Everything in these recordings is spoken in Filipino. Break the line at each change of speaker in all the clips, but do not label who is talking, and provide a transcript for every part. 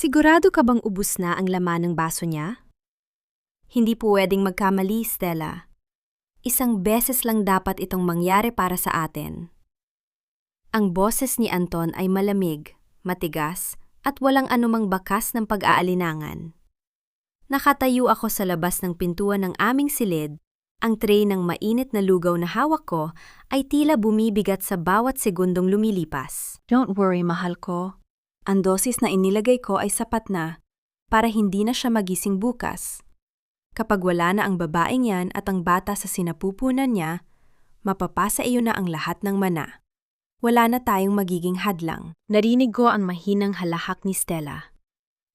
Sigurado ka bang ubus na ang laman ng baso niya? Hindi pwedeng magkamali, Stella. Isang beses lang dapat itong mangyari para sa atin. Ang boses ni Anton ay malamig, matigas, at walang anumang bakas ng pag-aalinangan. Nakatayo ako sa labas ng pintuan ng aming silid. Ang tray ng mainit na lugaw na hawak ko ay tila bumibigat sa bawat segundong lumilipas.
Don't worry, mahal ko. Ang dosis na inilagay ko ay sapat na para hindi na siya magising bukas. Kapag wala na ang babaeng yan at ang bata sa sinapupunan niya, mapapasa iyo na ang lahat ng mana. Wala na tayong magiging hadlang. Narinig ko ang mahinang halahak ni Stella.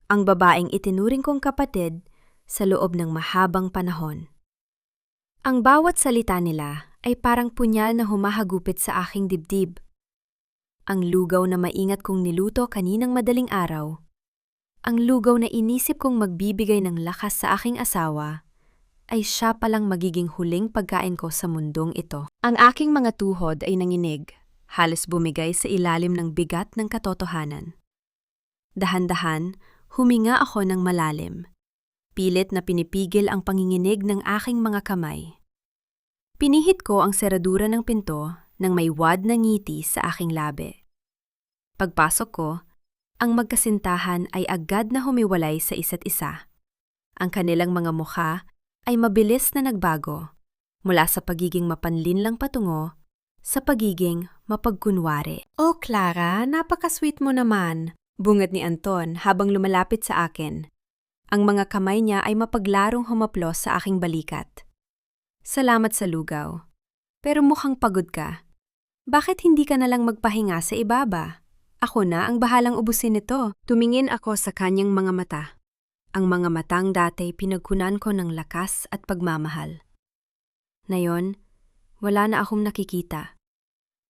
Ang babaeng itinuring kong kapatid sa loob ng mahabang panahon.
Ang bawat salita nila ay parang punyal na humahagupit sa aking dibdib. Ang lugaw na maingat kong niluto kaninang madaling araw, ang lugaw na inisip kong magbibigay ng lakas sa aking asawa, ay siya palang magiging huling pagkain ko sa mundong ito. Ang aking mga tuhod ay nanginig, halos bumigay sa ilalim ng bigat ng katotohanan. Dahan-dahan, huminga ako ng malalim. Pilit na pinipigil ang panginginig ng aking mga kamay. Pinihit ko ang seradura ng pinto nang may wad na ngiti sa aking labi. Pagpasok ko, ang magkasintahan ay agad na humiwalay sa isa't isa. Ang kanilang mga mukha ay mabilis na nagbago, mula sa pagiging mapanlinlang patungo sa pagiging mapagkunwari.
Oh, Clara, napaka-sweet mo naman, bungad ni Anton habang lumalapit sa akin. Ang mga kamay niya ay mapaglarong humaplos sa aking balikat. Salamat sa lugaw. Pero mukhang pagod ka. Bakit hindi ka nalang magpahinga sa ibaba? Ako na ang bahalang ubusin nito. Tumingin ako sa kanyang mga mata. Ang mga matang dati pinagkunan ko ng lakas at pagmamahal. Ngayon, wala na akong nakikita,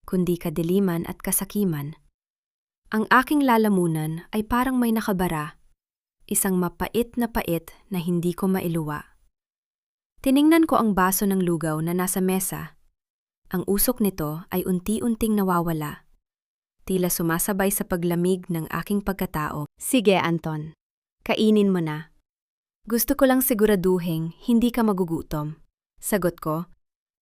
kundi kadiliman at kasakiman. Ang aking lalamunan ay parang may nakabara, isang mapait na hindi ko mailuwa. Tiningnan ko ang baso ng lugaw na nasa mesa. Ang usok nito ay unti-unting nawawala. Tila sumasabay sa paglamig ng aking pagkatao. Sige, Anton. Kainin mo na. Gusto ko lang siguraduhin hindi ka magugutom. Sagot ko.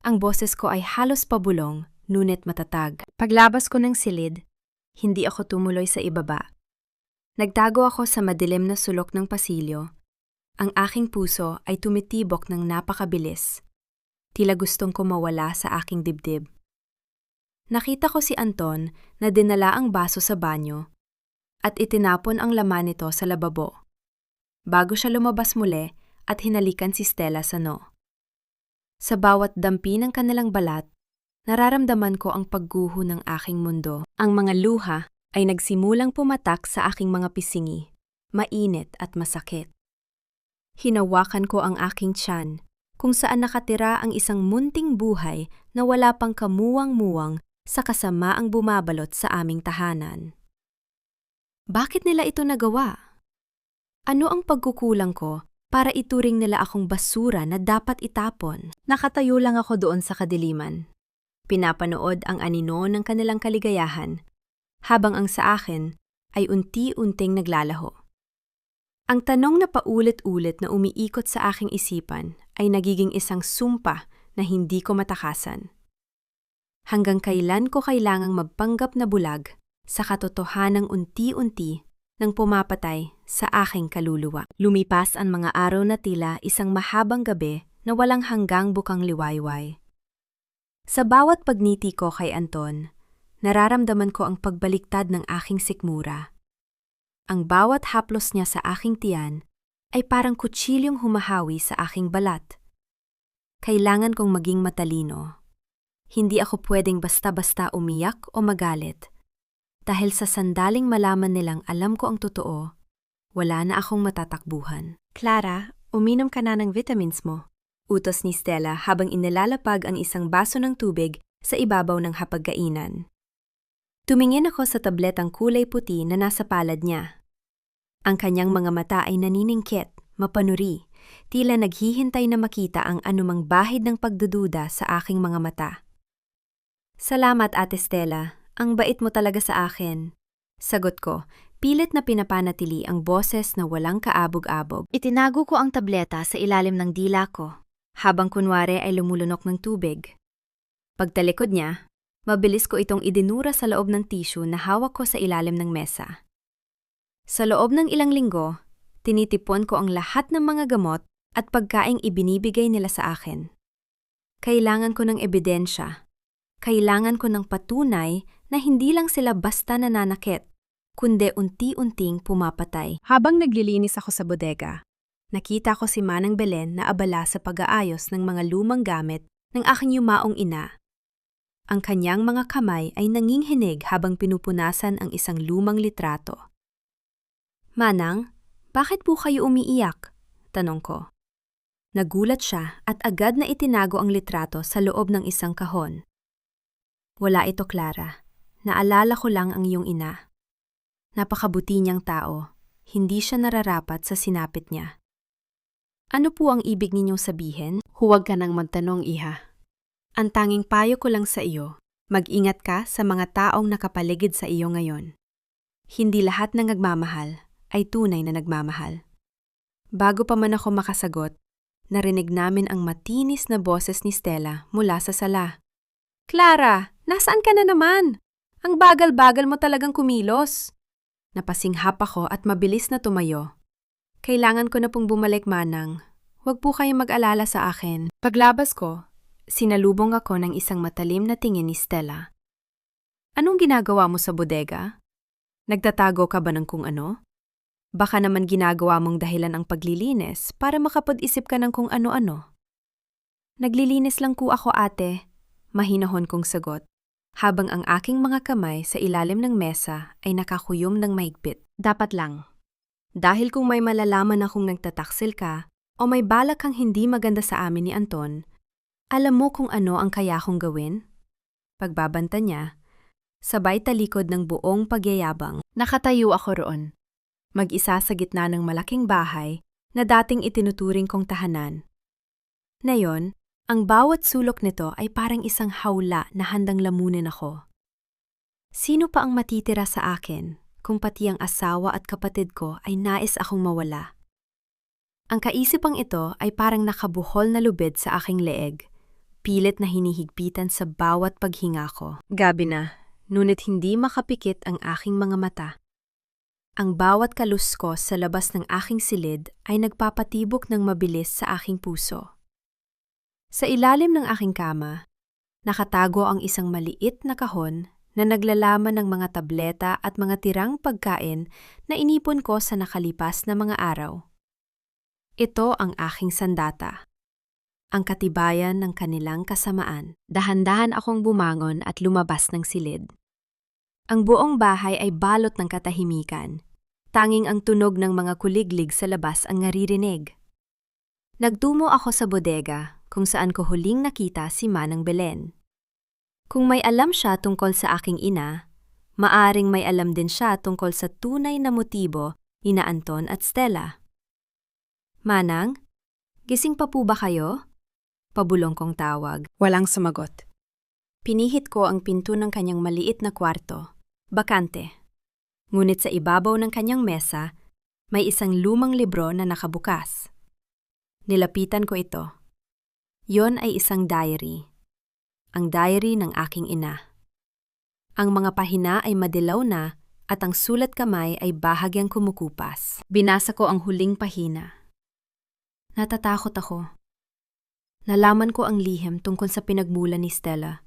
Ang boses ko ay halos pabulong, ngunit matatag. Paglabas ko ng silid, hindi ako tumuloy sa ibaba. Nagtago ako sa madilim na sulok ng pasilyo. Ang aking puso ay tumitibok ng napakabilis. Tila gustong ko mawala sa aking dibdib. Nakita ko si Anton na dinala ang baso sa banyo at itinapon ang laman nito sa lababo. Bago siya lumabas muli at hinalikan si Stella sa noo. Sa bawat dampi ng kanilang balat, nararamdaman ko ang pagguho ng aking mundo. Ang mga luha ay nagsimulang pumatak sa aking mga pisingi, mainit at masakit. Hinawakan ko ang aking tiyan, kung saan nakatira ang isang munting buhay na wala pang kamuwang-muwang sa kasamaang bumabalot sa aming tahanan. Bakit nila ito nagawa? Ano ang pagkukulang ko para ituring nila akong basura na dapat itapon? Nakatayo lang ako doon sa kadiliman. Pinapanood ang anino ng kanilang kaligayahan, habang ang sa akin ay unti-unting naglalaho. Ang tanong na paulit-ulit na umiikot sa aking isipan ay nagiging isang sumpa na hindi ko matakasan. Hanggang kailan ko kailangang magpanggap na bulag sa katotohanang unti-unti nang pumapatay sa aking kaluluwa. Lumipas ang mga araw na tila isang mahabang gabi na walang hanggang bukang liwayway. Sa bawat pagniti ko kay Anton, nararamdaman ko ang pagbaliktad ng aking sikmura. Ang bawat haplos niya sa aking tiyan ay parang kutsilyong humahawi sa aking balat. Kailangan kong maging matalino. Hindi ako pwedeng basta-basta umiyak o magalit. Dahil sa sandaling malaman nilang alam ko ang totoo, wala na akong matatakbuhan. Clara, uminom ka na ng vitamins mo. Utos ni Stella habang inilalapag ang isang baso ng tubig sa ibabaw ng hapagkainan. Tumingin ako sa tabletang kulay puti na nasa palad niya. Ang kanyang mga mata ay naniningkit, mapanuri, tila naghihintay na makita ang anumang bahid ng pagdududa sa aking mga mata. Salamat, Ate Stella. Ang bait mo talaga sa akin. Sagot ko,
Pilit na pinapanatili ang boses na walang kaabog-abog. Itinago ko ang tableta sa ilalim ng dila ko, habang kunwari ay lumulunok ng tubig. Pagtalikod niya, mabilis ko itong idinura sa loob ng tissue na hawak ko sa ilalim ng mesa. Sa loob ng ilang linggo, tinitipon ko ang lahat ng mga gamot at pagkaing ibinibigay nila sa akin. Kailangan ko ng ebidensya. Kailangan ko ng patunay na hindi lang sila basta nananakit, kundi unti-unting pumapatay.
Habang naglilinis ako sa bodega, nakita ko si Manang Belen na abala sa pag-aayos ng mga lumang gamit ng aking yumaong ina. Ang kanyang mga kamay ay nanginghinig habang pinupunasan ang isang lumang litrato.
Manang, bakit po kayo umiiyak? Tanong ko. Nagulat siya at agad na itinago ang litrato sa loob ng isang kahon. Wala ito, Clara. Naalala ko lang ang iyong ina. Napakabuti niyang tao. Hindi siya nararapat sa sinapit niya. Ano po ang ibig ninyong sabihin?
Huwag ka nang magtanong, iha. Ang tanging payo ko lang sa iyo, mag-ingat ka sa mga taong nakapaligid sa iyo ngayon. Hindi lahat ng nagmamahal ay tunay na nagmamahal. Bago pa man ako makasagot, narinig namin ang matinis na boses ni Stella mula sa sala. Clara, nasaan ka na naman? Ang bagal-bagal mo talagang kumilos. Napasinghap ako at mabilis na tumayo. Kailangan ko na pong bumalik, Manang. Huwag po kayong mag-alala sa akin. Paglabas ko, sinalubong ako ng isang matalim na tingin ni Stella. Anong ginagawa mo sa bodega? Nagtatago ka ba ng kung ano? Baka naman ginagawa mong dahilan ang paglilinis para makapag-isip ka ng kung ano-ano. Naglilinis lang po ako, ate. Mahinahon kong sagot, habang ang aking mga kamay sa ilalim ng mesa ay nakakuyom ng mahigpit. Dapat lang. Dahil kung may malalaman akong nagtataksil ka o may balak kang hindi maganda sa amin ni Anton, alam mo kung ano ang kaya kong gawin? Pagbabanta niya, sabay talikod ng buong pagyayabang. Nakatayo ako roon, mag-isa sa gitna ng malaking bahay na dating itinuturing kong tahanan. Ngayon, ang bawat sulok nito ay parang isang hawla na handang lamunin ako. Sino pa ang matitira sa akin kung pati ang asawa at kapatid ko ay nais akong mawala? Ang kaisipang ito ay parang nakabuhol na lubid sa aking leeg, pilit na hinihigpitan sa bawat paghinga ko. Gabi na, ngunit hindi makapikit ang aking mga mata. Ang bawat kaluskos sa labas ng aking silid ay nagpapatibok ng mabilis sa aking puso. Sa ilalim ng aking kama, nakatago ang isang maliit na kahon na naglalaman ng mga tableta at mga tirang pagkain na inipon ko sa nakalipas na mga araw. Ito ang aking sandata, ang katibayan ng kanilang kasamaan. Dahan-dahan akong bumangon at lumabas ng silid. Ang buong bahay ay balot ng katahimikan. Tanging ang tunog ng mga kuliglig sa labas ang naririnig. Nagtungo ako sa bodega kung saan ko huling nakita si Manang Belen. Kung may alam siya tungkol sa aking ina, maaring may alam din siya tungkol sa tunay na motibo ni na Anton at Stella. Manang, gising pa po ba kayo? Pabulong kong tawag. Walang sumagot.
Pinihit ko ang pinto ng kanyang maliit na kwarto, bakante. Ngunit sa ibabaw ng kanyang mesa, may isang lumang libro na nakabukas. Nilapitan ko ito. Yon ay isang diary. Ang diary ng aking ina. Ang mga pahina ay madilaw na at ang sulat kamay ay bahagyang kumukupas. Binasa ko ang huling pahina. Natatakot ako. Nalaman ko ang lihim tungkol sa pinagmulan ni Stella.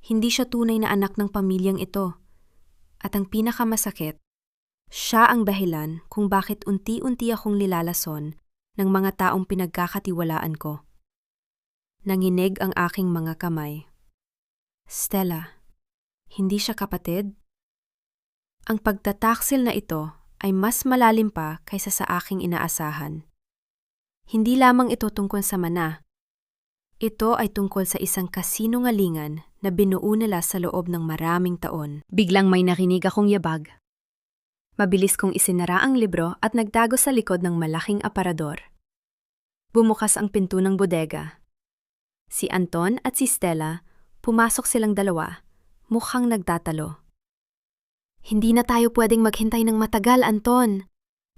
Hindi siya tunay na anak ng pamilyang ito. At ang pinakamasakit, siya ang dahilan kung bakit unti-unti akong nilalason ng mga taong pinagkakatiwalaan ko. Nanginig ang aking mga kamay. Stella, hindi siya kapatid? Ang pagtataksil na ito ay mas malalim pa kaysa sa aking inaasahan. Hindi lamang ito tungkol sa mana. Ito ay tungkol sa isang kasinungalingan na binuo nila sa loob ng maraming taon. Biglang may narinig akong yabag. Mabilis kong isinara ang libro at nagtago sa likod ng malaking aparador. Bumukas ang pinto ng bodega. Si Anton at si Stella, pumasok silang dalawa, mukhang nagtatalo. Hindi na tayo pwedeng maghintay ng matagal, Anton.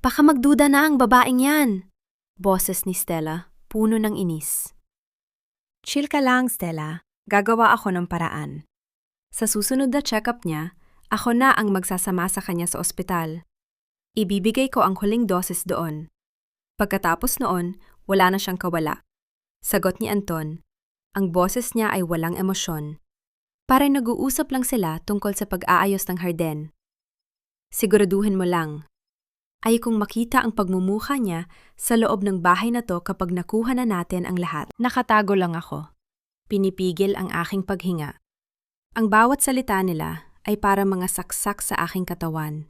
Baka magduda na ang babaeng yan. Boses ni Stella, puno ng inis.
Chill ka lang, Stella. Gagawa ako ng paraan. Sa susunod na check-up niya, ako na ang magsasama sa kanya sa ospital. Ibibigay ko ang huling dosis doon. Pagkatapos noon, wala na siyang kawala. Sagot ni Anton. Ang boses niya ay walang emosyon. Parang nag-uusap lang sila tungkol sa pag-aayos ng harden. Siguraduhin mo lang. Ayokong makita ang pagmumukha niya sa loob ng bahay na to kapag nakuha na natin ang lahat. Nakatago lang ako. Pinipigil ang aking paghinga. Ang bawat salita nila ay para mga saksak sa aking katawan.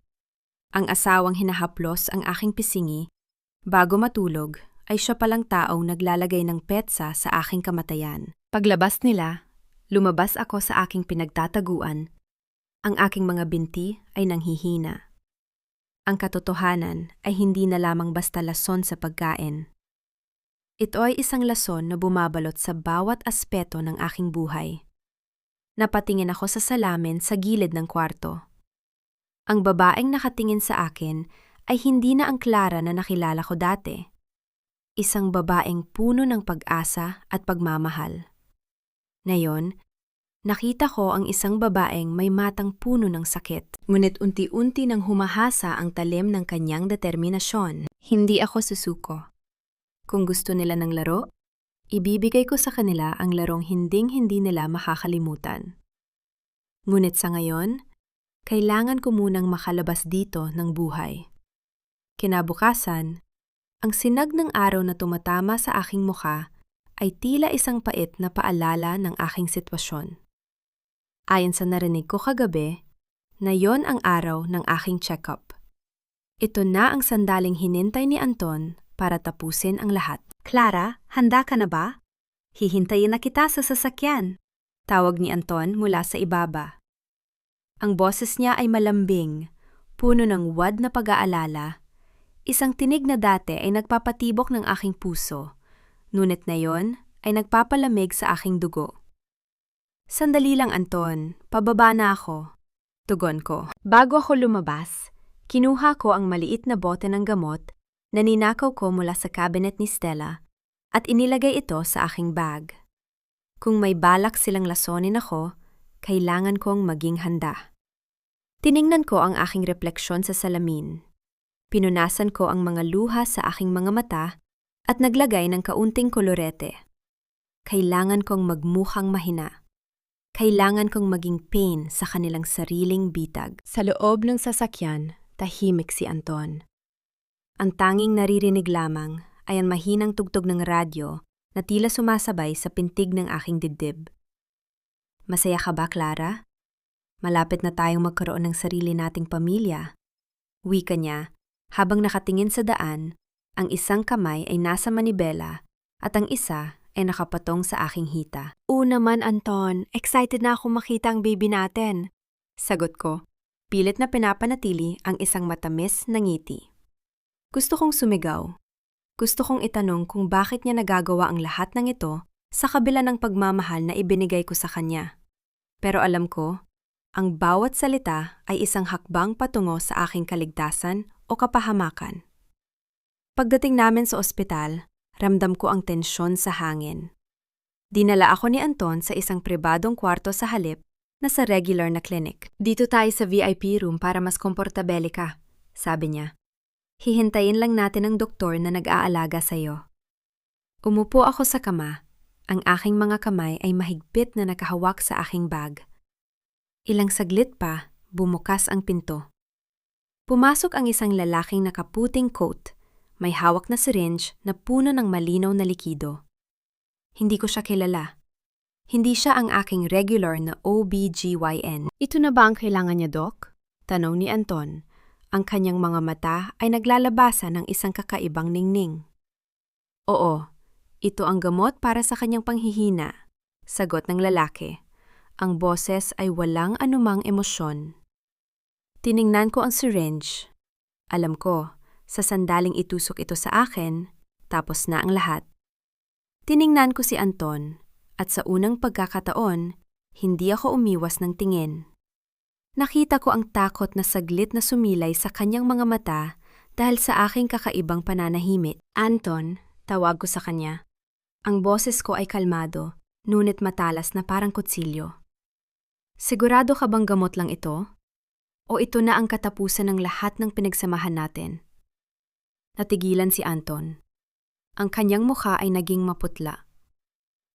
Ang asawang hinahaplos ang aking pisingi, bago matulog ay siya palang taong naglalagay ng petsa sa aking kamatayan. Paglabas nila, lumabas ako sa aking pinagtataguan. Ang aking mga binti ay nanghihina. Ang katotohanan ay hindi na lamang basta lason sa pagkain. Ito ay isang lason na bumabalot sa bawat aspeto ng aking buhay. Napatingin ako sa salamin sa gilid ng kwarto. Ang babaeng nakatingin sa akin ay hindi na ang Clara na nakilala ko dati. Isang babaeng puno ng pag-asa at pagmamahal. Ngayon, nakita ko ang isang babaeng may matang puno ng sakit. Ngunit unti-unti nang humahasa ang talim ng kanyang determinasyon. Hindi ako susuko. Kung gusto nila ng laro, ibibigay ko sa kanila ang larong hinding-hindi nila makakalimutan. Ngunit sa ngayon, kailangan ko munang makalabas dito ng buhay. Kinabukasan, ang sinag ng araw na tumatama sa aking mukha ay tila isang pait na paalala ng aking sitwasyon. Ayon sa narinig ko kagabi, na yon ang araw ng aking check-up. Ito na ang sandaling hinintay ni Anton para tapusin ang lahat. Clara, handa ka na ba? Hihintayin na kita sa sasakyan. Tawag ni Anton mula sa ibaba. Ang boses niya ay malambing, puno ng wad na pag-aalala. Isang tinig na dati ay nagpapatibok ng aking puso, ngunit na yon ay nagpapalamig sa aking dugo. Sandali lang, Anton, pababa na ako. Tugon ko. Bago ako lumabas, kinuha ko ang maliit na bote ng gamot na ninakaw ko mula sa cabinet ni Stella at inilagay ito sa aking bag. Kung may balak silang lasonin ako, kailangan kong maging handa. Tiningnan ko ang aking refleksyon sa salamin. Pinunasan ko ang mga luha sa aking mga mata at naglagay ng kaunting kolorete. Kailangan kong magmukhang mahina. Kailangan kong maging pain sa kanilang sariling bitag. Sa loob ng sasakyan, tahimik si Anton. Ang tanging naririnig lamang ay ang mahinang tugtog ng radyo na tila sumasabay sa pintig ng aking dibdib. Masaya ka ba, Clara? Malapit na tayong magkaroon ng sarili nating pamilya. Wika niya, habang nakatingin sa daan, ang isang kamay ay nasa manibela at ang isa ay nakapatong sa aking hita. Oo naman, Anton. Excited na akong makita ang baby natin. Sagot ko, pilit na pinapanatili ang isang matamis na ngiti. Gusto kong sumigaw. Gusto kong itanong kung bakit niya nagagawa ang lahat ng ito sa kabila ng pagmamahal na ibinigay ko sa kanya. Pero alam ko, ang bawat salita ay isang hakbang patungo sa aking kaligtasan o kapahamakan. Pagdating namin sa ospital, ramdam ko ang tensyon sa hangin. Dinala ako ni Anton sa isang pribadong kwarto sa halip na sa regular na clinic. Dito tayo sa VIP room para mas komportable ka, sabi niya. Hihintayin lang natin ang doktor na nag-aalaga sa'yo. Umupo ako sa kama. Ang aking mga kamay ay mahigpit na nakahawak sa aking bag. Ilang saglit pa, bumukas ang pinto. Pumasok ang isang lalaking nakaputing coat, may hawak na syringe na puno ng malinaw na likido. Hindi ko siya kilala. Hindi siya ang aking regular na OBGYN. Ito na ba ang kailangan niya, Doc? Tanong ni Anton. Ang kanyang mga mata ay naglalabasan ng isang kakaibang ningning. Oo, ito ang gamot para sa kanyang panghihina, sagot ng lalaki. Ang boses ay walang anumang emosyon. Tiningnan ko ang syringe. Alam ko, sa sandaling itusok ito sa akin, tapos na ang lahat. Tiningnan ko si Anton, at sa unang pagkakataon, hindi ako umiwas ng tingin.
Nakita ko ang takot na saglit na sumilay sa kanyang mga mata dahil sa aking kakaibang pananahimik.
Anton, tawag ko sa kanya. Ang boses ko ay kalmado, ngunit matalas na parang kutsilyo. Sigurado ka bang gamot lang ito? O ito na ang katapusan ng lahat ng pinagsamahan natin? Natigilan si Anton. Ang kanyang mukha ay naging maputla.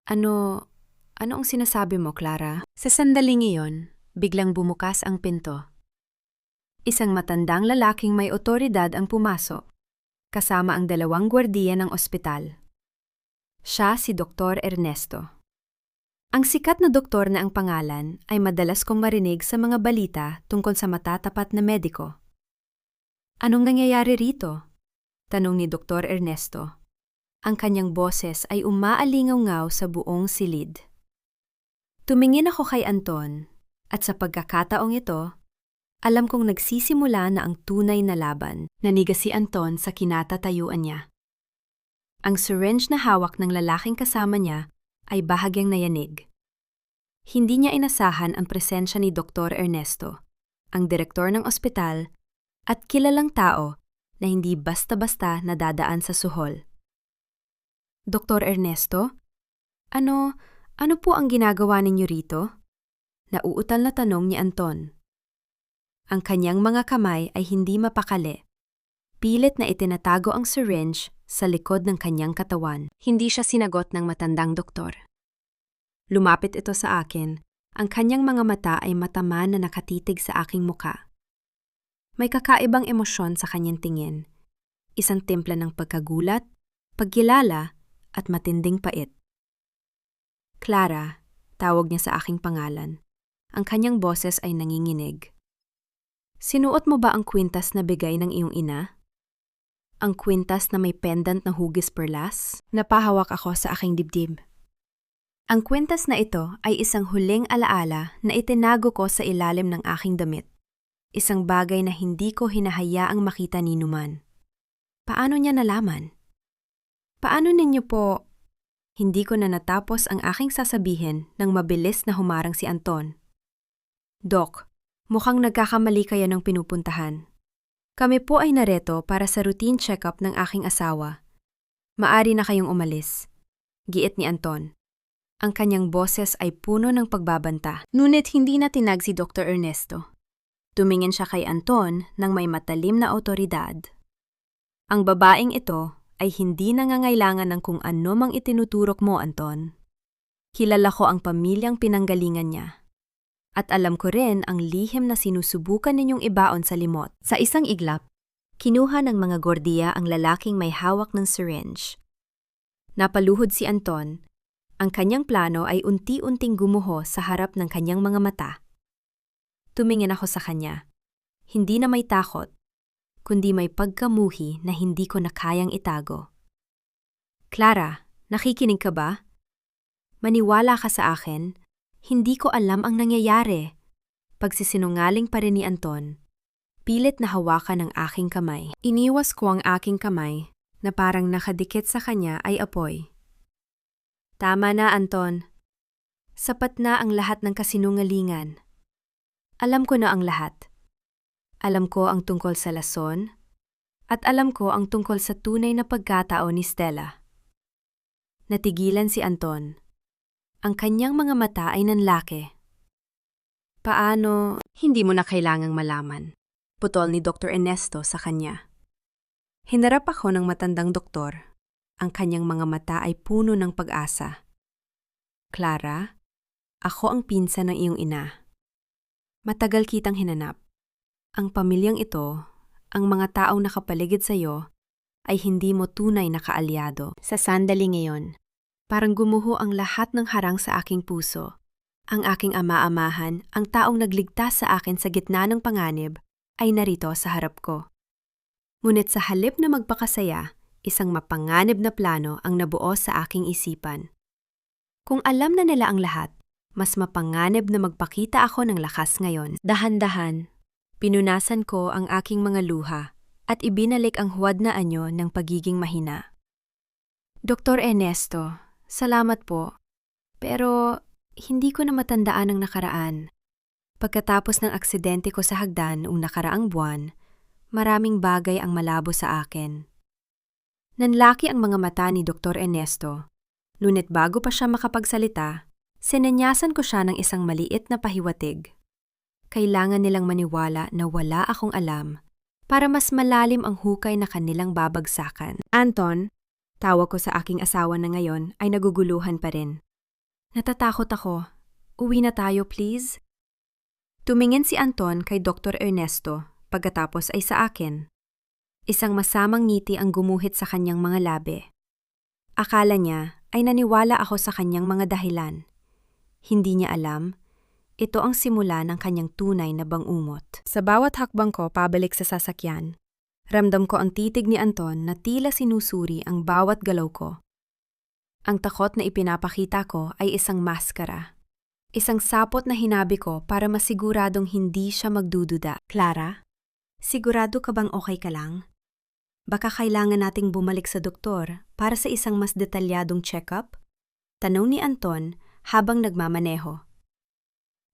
Ano ang sinasabi mo, Clara? Sa sandaling iyon, biglang bumukas ang pinto. Isang matandang lalaking may otoridad ang pumasok, kasama ang 2 gwardiya ng ospital. Siya si Dr. Ernesto. Ang sikat na doktor na ang pangalan ay madalas kong marinig sa mga balita tungkol sa matatapat na mediko. Anong nangyayari rito? Tanong ni Dr. Ernesto. Ang kanyang boses ay umaalingaw-ngaw sa buong silid. Tumingin ako kay Anton, at sa pagkakataong ito, alam kong nagsisimula na ang tunay na laban. Nanigas si Anton sa kinatatayuan niya. Ang syringe na hawak ng lalaking kasama niya ay bahagyang nayanig. Hindi niya inasahan ang presensya ni Dr. Ernesto, ang direktor ng ospital, at kilalang tao na hindi basta-basta nadadaan sa suhol. Dr. Ernesto? Ano po ang ginagawa ninyo rito? Nauutal na tanong ni Anton. Ang kanyang mga kamay ay hindi mapakali. Pilit na itinatago ang syringe sa likod ng kanyang katawan. Hindi siya sinagot ng matandang doktor. Lumapit ito sa akin. Ang kanyang mga mata ay mataman na nakatitig sa aking muka. May kakaibang emosyon sa kanyang tingin. Isang timpla ng pagkagulat, pagkilala, at matinding pait. Clara, tawag niya sa aking pangalan. Ang kanyang boses ay nanginginig. Sinuot mo ba ang kwintas na bigay ng iyong ina? Ang kwintas na may pendant na hugis perlas? Napahawak ako sa aking dibdib. Ang kwintas na ito ay isang huling alaala na itinago ko sa ilalim ng aking damit. Isang bagay na hindi ko hinahayaang makita ni Numan. Paano niya nalaman? Paano ninyo po? Hindi ko na natapos ang aking sasabihin nang mabilis na humarang si Anton. Doc, mukhang nagkakamali kayo ng pinupuntahan. Kami po ay nareto para sa routine check-up ng aking asawa. Maari na kayong umalis. Giit ni Anton. Ang kanyang boses ay puno ng pagbabanta. Ngunit hindi na tinag si Dr. Ernesto. Tumingin siya kay Anton nang may matalim na otoridad. Ang babaeng ito ay hindi nangangailangan ng kung ano mang itinuturok mo, Anton. Kilala ko ang pamilyang pinanggalingan niya. At alam ko rin ang lihim na sinusubukan ninyong ibaon sa limot. Sa isang iglap, kinuha ng mga gordiya ang lalaking may hawak ng syringe. Napaluhod si Anton. Ang kanyang plano ay unti-unting gumuho sa harap ng kanyang mga mata. Tumingin ako sa kanya. Hindi na may takot, kundi may pagkamuhi na hindi ko na kayang itago. Clara, nakikinig ka ba? Maniwala ka sa akin. Hindi ko alam ang nangyayari. Pagsisinungaling pa rin ni Anton. Pilit na hawakan ang aking kamay. Iniwas ko ang aking kamay na parang nakadikit sa kanya ay apoy. Tama na, Anton. Sapat na ang lahat ng kasinungalingan. Alam ko na ang lahat. Alam ko ang tungkol sa lason at alam ko ang tungkol sa tunay na pagkatao ni Stella. Natigilan si Anton. Ang kanyang mga mata ay nanlaki. Paano? Hindi mo na kailangang malaman. Putol ni Dr. Ernesto sa kanya. Hinarap ako ng matandang doktor. Ang kanyang mga mata ay puno ng pag-asa. Clara, ako ang pinsan ng iyong ina. Matagal kitang hinanap. Ang pamilyang ito, ang mga taong nakapaligid sa iyo, ay hindi mo tunay na kaalyado. Sa sandali ngayon, parang gumuho ang lahat ng harang sa aking puso. Ang aking ama-amahan, ang taong nagligtas sa akin sa gitna ng panganib, ay narito sa harap ko. Ngunit sa halip na magpakasaya, isang mapanganib na plano ang nabuo sa aking isipan. Kung alam na nila ang lahat, mas mapanganib na magpakita ako ng lakas ngayon. Dahan-dahan, pinunasan ko ang aking mga luha at ibinalik ang huwad na anyo ng pagiging mahina. Dr. Ernesto, salamat po. Pero hindi ko na matandaan ang nakaraan. Pagkatapos ng aksidente ko sa hagdan noong nakaraang buwan, maraming bagay ang malabo sa akin. Nanlaki ang mga mata ni Dr. Ernesto, ngunit bago pa siya makapagsalita, sinanyasan ko siya ng isang maliit na pahiwatig. Kailangan nilang maniwala na wala akong alam para mas malalim ang hukay na kanilang babagsakan. Anton, tawag ko sa aking asawa na ngayon ay naguguluhan pa rin. Natatakot ako. Uwi na tayo, please? Tumingin si Anton kay Dr. Ernesto, pagkatapos ay sa akin. Isang masamang ngiti ang gumuhit sa kanyang mga labi. Akala niya ay naniwala ako sa kanyang mga dahilan. Hindi niya alam, ito ang simula ng kanyang tunay na bangungot. Sa bawat hakbang ko pabalik sa sasakyan, ramdam ko ang titig ni Anton na tila sinusuri ang bawat galaw ko. Ang takot na ipinapakita ko ay isang maskara. Isang sapot na hinabi ko para masiguradong hindi siya magdududa. Clara, sigurado ka bang okay ka lang? Baka kailangan nating bumalik sa doktor para sa isang mas detalyadong check-up? Tanong ni Anton habang nagmamaneho.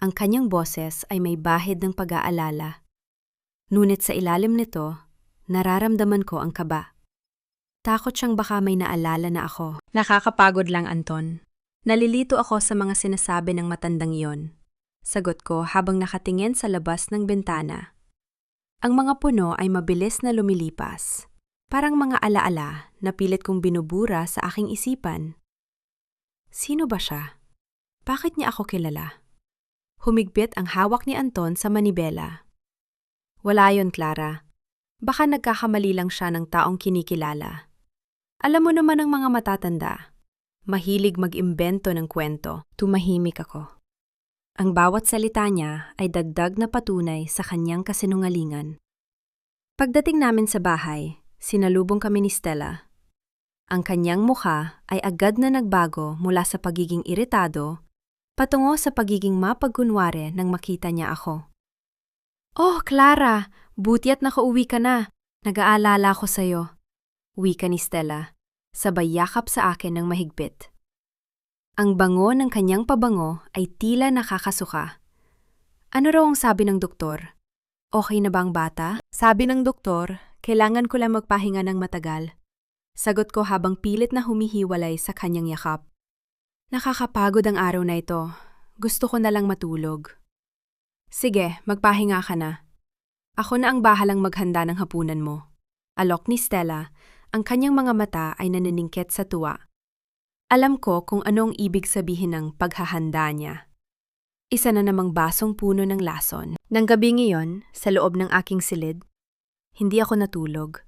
Ang kanyang boses ay may bahid ng pag-aalala. Ngunit sa ilalim nito, nararamdaman ko ang kaba. Takot siyang baka may naalala na ako. Nakakapagod lang, Anton. Nalilito ako sa mga sinasabi ng matandang iyon. Sagot ko habang nakatingin sa labas ng bintana. Ang mga puno ay mabilis na lumilipas. Parang mga alaala na pilit kong binubura sa aking isipan. Sino ba siya? Bakit niya ako kilala? Humigpit ang hawak ni Anton sa manibela. Wala yon, Clara. Baka nagkakamali lang siya ng taong kinikilala. Alam mo naman ang mga matatanda. Mahilig mag-imbento ng kwento. Tumahimik ako. Ang bawat salita niya ay dagdag na patunay sa kanyang kasinungalingan. Pagdating namin sa bahay, sinalubong kami ni Stella. Ang kanyang mukha ay agad na nagbago mula sa pagiging iritado patungo sa pagiging mapagkunwari nang makita niya ako. Oh, Clara! Buti at nakauwi ka na. Nag-aalala ko sa'yo. Wika ni Stella, sabay yakap sa akin ng mahigpit. Ang bango ng kanyang pabango ay tila nakakasuka. Ano raw ang sabi ng doktor? Okay na ba ang bata? Sabi ng doktor, kailangan ko lang magpahinga ng matagal. Sagot ko habang pilit na humihiwalay sa kanyang yakap. Nakakapagod ang araw na ito. Gusto ko na lang matulog. Sige, magpahinga ka na. Ako na ang bahalang maghanda ng hapunan mo. Alok ni Stella, ang kanyang mga mata ay naniningkit sa tuwa. Alam ko kung anong ibig sabihin ng paghahanda niya. Isa na namang basong puno ng lason. Nang gabing iyon, sa loob ng aking silid, hindi ako natulog.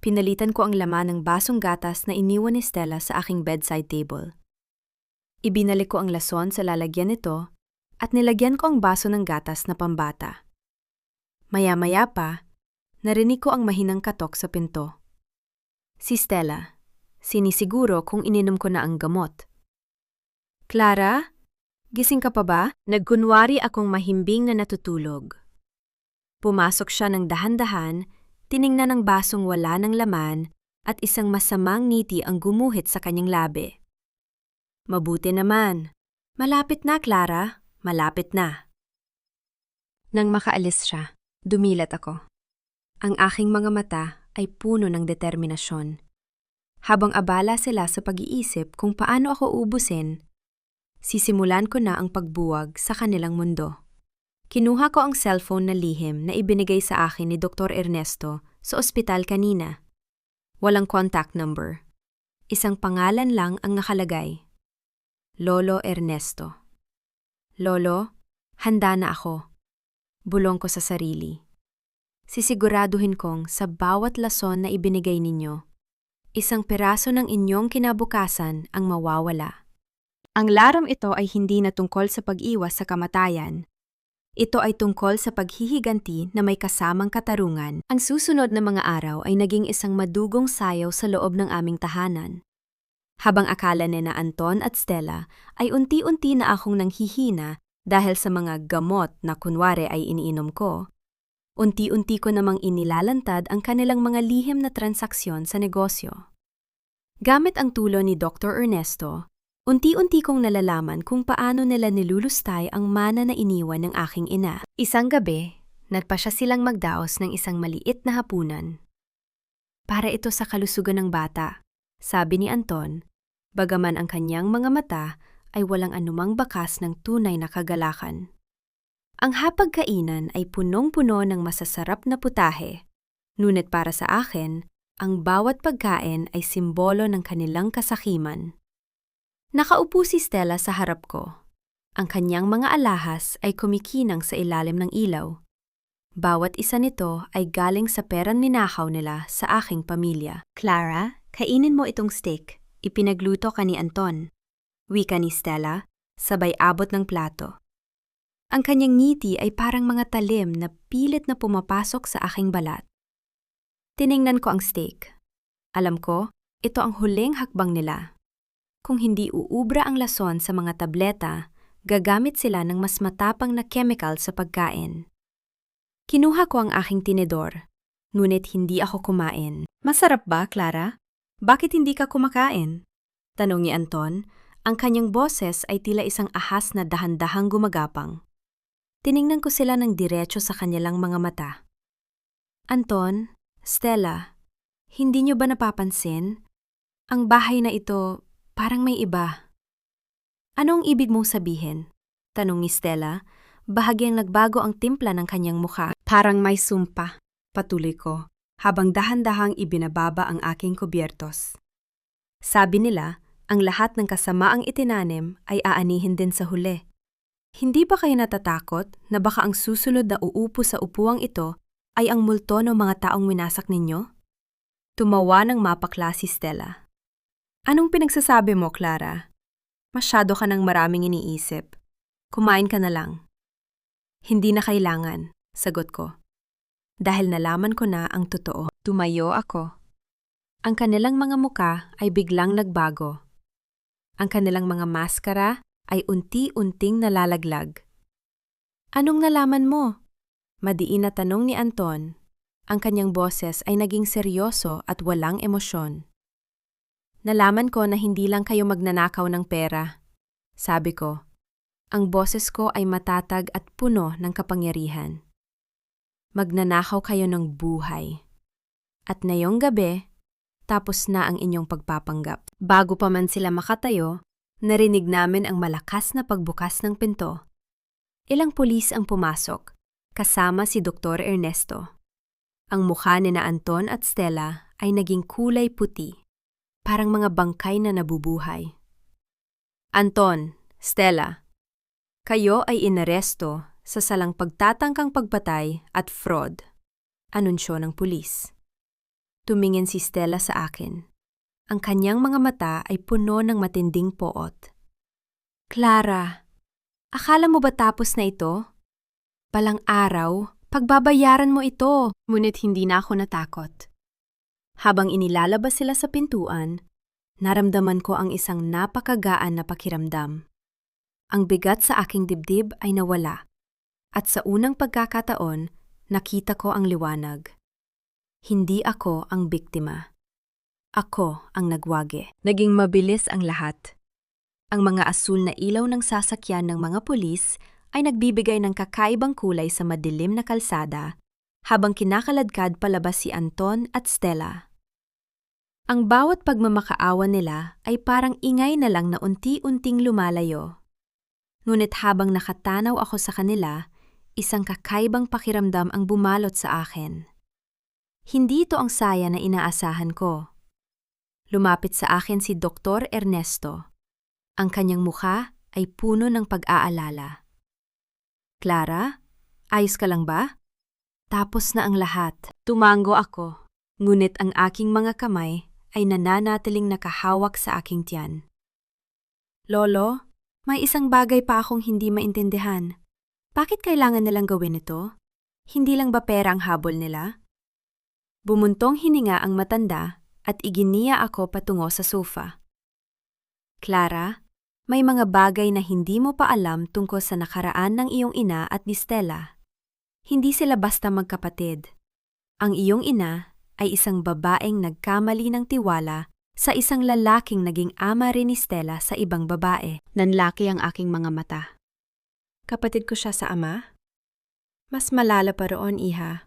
Pinalitan ko ang laman ng basong gatas na iniwan ni Stella sa aking bedside table. Ibinalik ko ang lason sa lalagyan nito at nilagyan ko ang baso ng gatas na pambata. Maya-maya pa, narinig ko ang mahinang katok sa pinto. Si Stella, sinisiguro kung ininom ko na ang gamot. Clara, gising ka pa ba? Nagkunwari akong mahimbing na natutulog. Pumasok siya ng dahan-dahan, tiningnan ang basong wala ng laman at isang masamang ngiti ang gumuhit sa kanyang labi. Mabuti naman. Malapit na, Clara. Malapit na. Nang makaalis siya, dumilat ako. Ang aking mga mata ay puno ng determinasyon. Habang abala sila sa pag-iisip kung paano ako ubusin, sisimulan ko na ang pagbuwag sa kanilang mundo. Kinuha ko ang cellphone na lihim na ibinigay sa akin ni Dr. Ernesto sa ospital kanina. Walang contact number. Isang pangalan lang ang nakalagay. Lolo Ernesto. Lolo, handa na ako. Bulong ko sa sarili. Sisiguraduhin kong sa bawat lason na ibinigay ninyo, isang piraso ng inyong kinabukasan ang mawawala. Ang laram ito ay hindi na tungkol sa pag-iwas sa kamatayan. Ito ay tungkol sa paghihiganti na may kasamang katarungan. Ang susunod na mga araw ay naging isang madugong sayaw sa loob ng aming tahanan. Habang akala ni na Anton at Stella ay unti-unti na akong nanghihina dahil sa mga gamot na kunwari ay iniinom ko, unti-unti ko namang inilalantad ang kanilang mga lihim na transaksyon sa negosyo. Gamit ang tulong ni Dr. Ernesto,
Unti-unti kong nalalaman kung paano nila nilulustay ang mana na iniwan ng aking ina. Isang gabi, nagpasya silang magdaos ng isang maliit na hapunan. Para ito sa kalusugan ng bata, sabi ni Anton, bagaman ang kanyang mga mata ay walang anumang bakas ng tunay na kagalakan. Ang hapagkainan ay punong-puno ng masasarap na putahe, ngunit para sa akin, ang bawat pagkain ay simbolo ng kanilang kasakiman. Nakaupo si Stella sa harap ko. Ang kanyang mga alahas ay kumikinang sa ilalim ng ilaw. Bawat isa nito ay galing sa perang ninakaw nila sa aking pamilya.
Clara, kainin mo itong steak. Ipinagluto ka ni Anton. Wika ni Stella, sabay abot ng plato. Ang kanyang ngiti ay parang mga talim na pilit na pumapasok sa aking balat. Tiningnan ko ang steak. Alam ko, ito ang huling hakbang nila. Kung hindi uubra ang lason sa mga tableta, gagamit sila ng mas matapang na chemical sa pagkain. Kinuha ko ang aking tinidor, ngunit hindi ako kumain.
Masarap ba, Clara? Bakit hindi ka kumakain? Tanong ni Anton, ang kanyang boses ay tila isang ahas na dahan-dahang gumagapang. Tiningnan ko sila ng diretso sa kanilang mga mata. Anton, Stella, hindi niyo ba napapansin? Ang bahay na ito, parang may iba. Anong ibig mong sabihin? Tanong ni Stella, bahagyang nagbago ang timpla ng kanyang mukha.
Parang may sumpa, patuloy ko, habang dahan-dahang ibinababa ang aking kubyertos.
Sabi nila, ang lahat ng kasamaang itinanim ay aanihin din sa huli. Hindi ba kayo natatakot na baka ang susunod na uupo sa upuang ito ay ang multo ng mga taong winasak ninyo? Tumawa ng mapakla si Stella. Anong pinagsasabi mo, Clara? Masyado ka ng maraming iniisip. Kumain ka na lang. Hindi na kailangan, sagot ko. Dahil nalaman ko na ang totoo. Tumayo ako. Ang kanilang mga muka ay biglang nagbago. Ang kanilang mga maskara ay unti-unting nalalaglag. Anong nalaman mo? Madiin na tanong ni Anton. Ang kanyang boses ay naging seryoso at walang emosyon. Nalaman ko na hindi lang kayo magnanakaw ng pera. Sabi ko, ang boses ko ay matatag at puno ng kapangyarihan. Magnanakaw kayo ng buhay. At ngayong gabi, tapos na ang inyong pagpapanggap. Bago pa man sila makatayo, narinig namin ang malakas na pagbukas ng pinto. Ilang pulis ang pumasok, kasama si Dr. Ernesto. Ang mukha ni na Anton at Stella ay naging kulay puti. Parang mga bangkay na nabubuhay. Anton, Stella, kayo ay inaresto sa salang pagtatangkang pagpatay at fraud, anunsyo ng pulis. Tumingin si Stella sa akin. Ang kanyang mga mata ay puno ng matinding poot. Clara, akala mo ba tapos na ito? Balang araw, pagbabayaran mo ito, ngunit hindi na ako natakot. Habang inilalabas sila sa pintuan, naramdaman ko ang isang napakagaan na pakiramdam. Ang bigat sa aking dibdib ay nawala, at sa unang pagkakataon, nakita ko ang liwanag. Hindi ako ang biktima. Ako ang nagwagi. Naging mabilis ang lahat. Ang mga asul na ilaw ng sasakyan ng mga pulis ay nagbibigay ng kakaibang kulay sa madilim na kalsada, habang kinakaladkad palabas si Anton at Stella. Ang bawat pagmamakaawa nila ay parang ingay na lang na unti-unting lumalayo. Ngunit habang nakatanaw ako sa kanila, isang kakaibang pakiramdam ang bumalot sa akin. Hindi ito ang saya na inaasahan ko. Lumapit sa akin si Dr. Ernesto. Ang kanyang mukha ay puno ng pag-aalala. Clara, ayos ka lang ba? Tapos na ang lahat. Tumango ako, ngunit ang aking mga kamay ay nananatiling nakahawak sa aking tiyan. Lolo, may isang bagay pa akong hindi maintindihan. Bakit kailangan nilang gawin ito? Hindi lang ba pera ang habol nila? Bumuntong hininga ang matanda at iginiya ako patungo sa sofa. Clara, may mga bagay na hindi mo pa alam tungkol sa nakaraan ng iyong ina at ni Stella. Hindi sila basta magkapatid. Ang iyong ina ay isang babaeng nagkamali ng tiwala Sa isang lalaking naging ama rin ni Stella sa ibang babae.
Nanlaki ang aking mga mata. Kapatid ko siya sa ama? Mas malala pa roon, iha.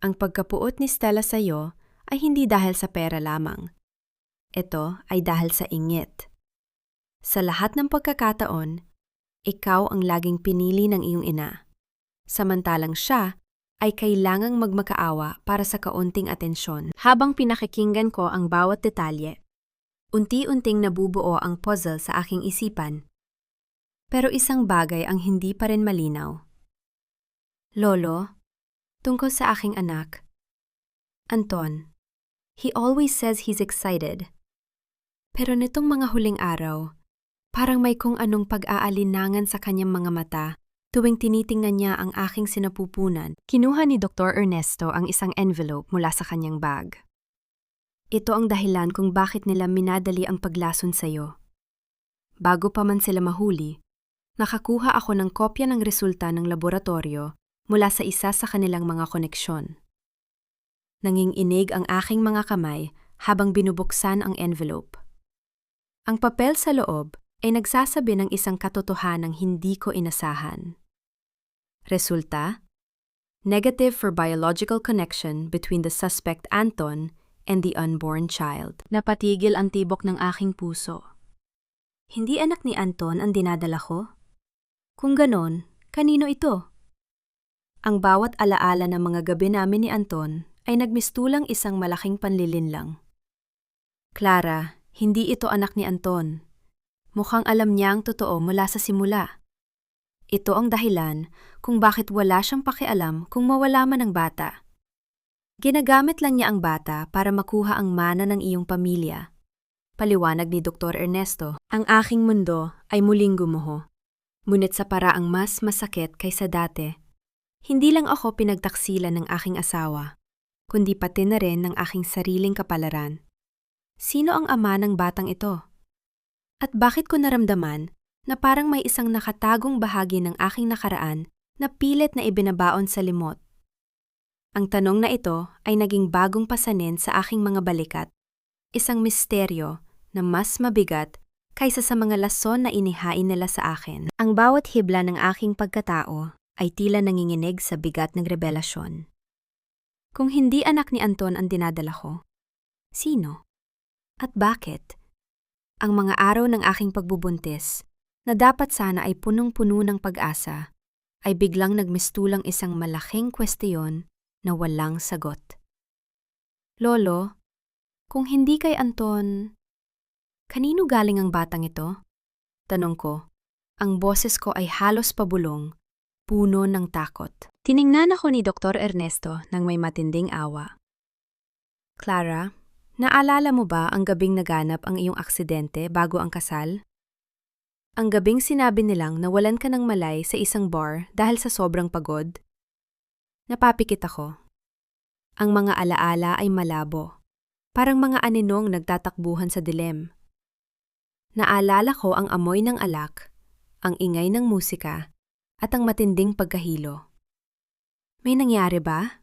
Ang pagkapuot ni Stella sa iyo ay hindi dahil sa pera lamang. Ito ay dahil sa inggit. Sa lahat ng pagkakataon, ikaw ang laging pinili ng iyong ina. Samantalang siya ay kailangang magmakaawa para sa kaunting atensyon. Habang pinakikinggan ko ang bawat detalye, unti-unting nabubuo ang puzzle sa aking isipan. Pero isang bagay ang hindi pa rin malinaw. Lolo, tungkol sa aking anak, Anton, he always says he's excited. Pero nitong mga huling araw, parang may kung anong pag-aalinlangan sa kanyang mga mata tuwing tinitingnan niya ang aking sinapupunan. Kinuha ni Dr. Ernesto ang isang envelope mula sa kanyang bag. Ito ang dahilan kung bakit nila minadali ang paglason sa iyo. Bago pa man sila mahuli, nakakuha ako ng kopya ng resulta ng laboratorio mula sa isa sa kanilang mga koneksyon. Nanginginig ang aking mga kamay habang binubuksan ang envelope. Ang papel sa loob ay nagsasabi ng isang katotohanang hindi ko inasahan. Resulta: negative for biological connection between the suspect Anton and the unborn child. Napatigil ang tibok ng aking puso. Hindi anak ni Anton ang dinadala ko? Kung ganon, kanino ito? Ang bawat alaala ng mga gabi namin ni Anton ay nagmistulang isang malaking panlilinlang. Clara, hindi ito anak ni Anton. Mukhang alam niya ang totoo mula sa simula. Ito ang dahilan kung bakit wala siyang pakialam kung mawala man ang bata. Ginagamit lang niya ang bata para makuha ang mana ng iyong pamilya. Paliwanag ni Dr. Ernesto, ang aking mundo ay muling gumuho. Ngunit sa paraang mas masakit kaysa dati. Hindi lang ako pinagtaksilan ng aking asawa, kundi pati na rin ng aking sariling kapalaran. Sino ang ama ng batang ito? At bakit ko naramdaman na parang may isang nakatagong bahagi ng aking nakaraan na pilit na ibinabaon sa limot? Ang tanong na ito ay naging bagong pasanin sa aking mga balikat, isang misteryo na mas mabigat kaysa sa mga lason na inihain nila sa akin. Ang bawat hibla ng aking pagkatao ay tila nanginginig sa bigat ng revelasyon. Kung hindi anak ni Anton ang dinadala ko, sino? At bakit? Ang mga araw ng aking pagbubuntis, na dapat sana ay punong-puno ng pag-asa, ay biglang nagmistulang isang malaking kwestiyon na walang sagot. Lolo, kung hindi kay Anton, kanino galing ang batang ito? Tanong ko. Ang boses ko ay halos pabulong, puno ng takot. Tiningnan ako ni Dr. Ernesto nang may matinding awa. Clara, naalala mo ba ang gabing naganap ang iyong aksidente bago ang kasal? Ang gabing sinabi nilang nawalan ka ng malay sa isang bar dahil sa sobrang pagod? Napapikit ako. Ang mga alaala ay malabo, parang mga aninong nagtatakbuhan sa dilim. Naalala ko ang amoy ng alak, ang ingay ng musika, at ang matinding pagkahilo. May nangyari ba?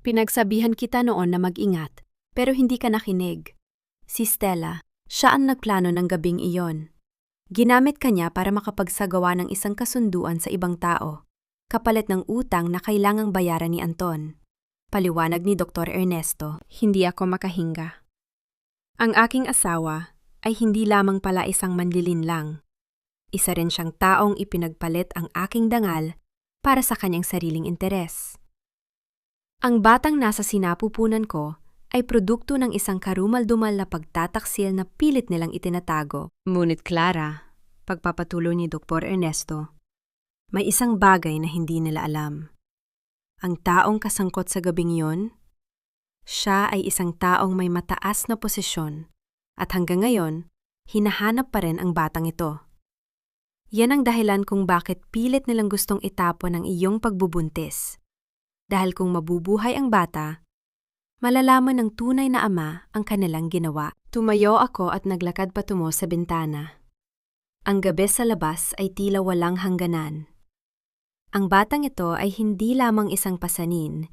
Pinagsabihan kita noon na mag-ingat, pero hindi ka nakinig. Si Stella, siya ang nagplano ng gabing iyon. Ginamit ka niya para makapagsagawa ng isang kasunduan sa ibang tao, kapalit ng utang na kailangang bayaran ni Anton. Paliwanag ni Dr. Ernesto, hindi ako makahinga. Ang aking asawa ay hindi lamang pala isang manlilinlang. Isa rin siyang taong ipinagpalit ang aking dangal para sa kanyang sariling interes. Ang batang nasa sinapupunan ko ay produkto ng isang karumal-dumal na pagtataksil na pilit nilang itinatago. Ngunit Clara, pagpapatuloy ni Dr. Ernesto, may isang bagay na hindi nila alam. Ang taong kasangkot sa gabing yon, siya ay isang taong may mataas na posisyon at hanggang ngayon, hinahanap pa rin ang batang ito. Yan ang dahilan kung bakit pilit nilang gustong itapon ang iyong pagbubuntis. Dahil kung mabubuhay ang bata, malalaman ng tunay na ama ang kanilang ginawa. Tumayo ako at naglakad patungo sa bintana. Ang gabi sa labas ay tila walang hangganan. Ang batang ito ay hindi lamang isang pasanin,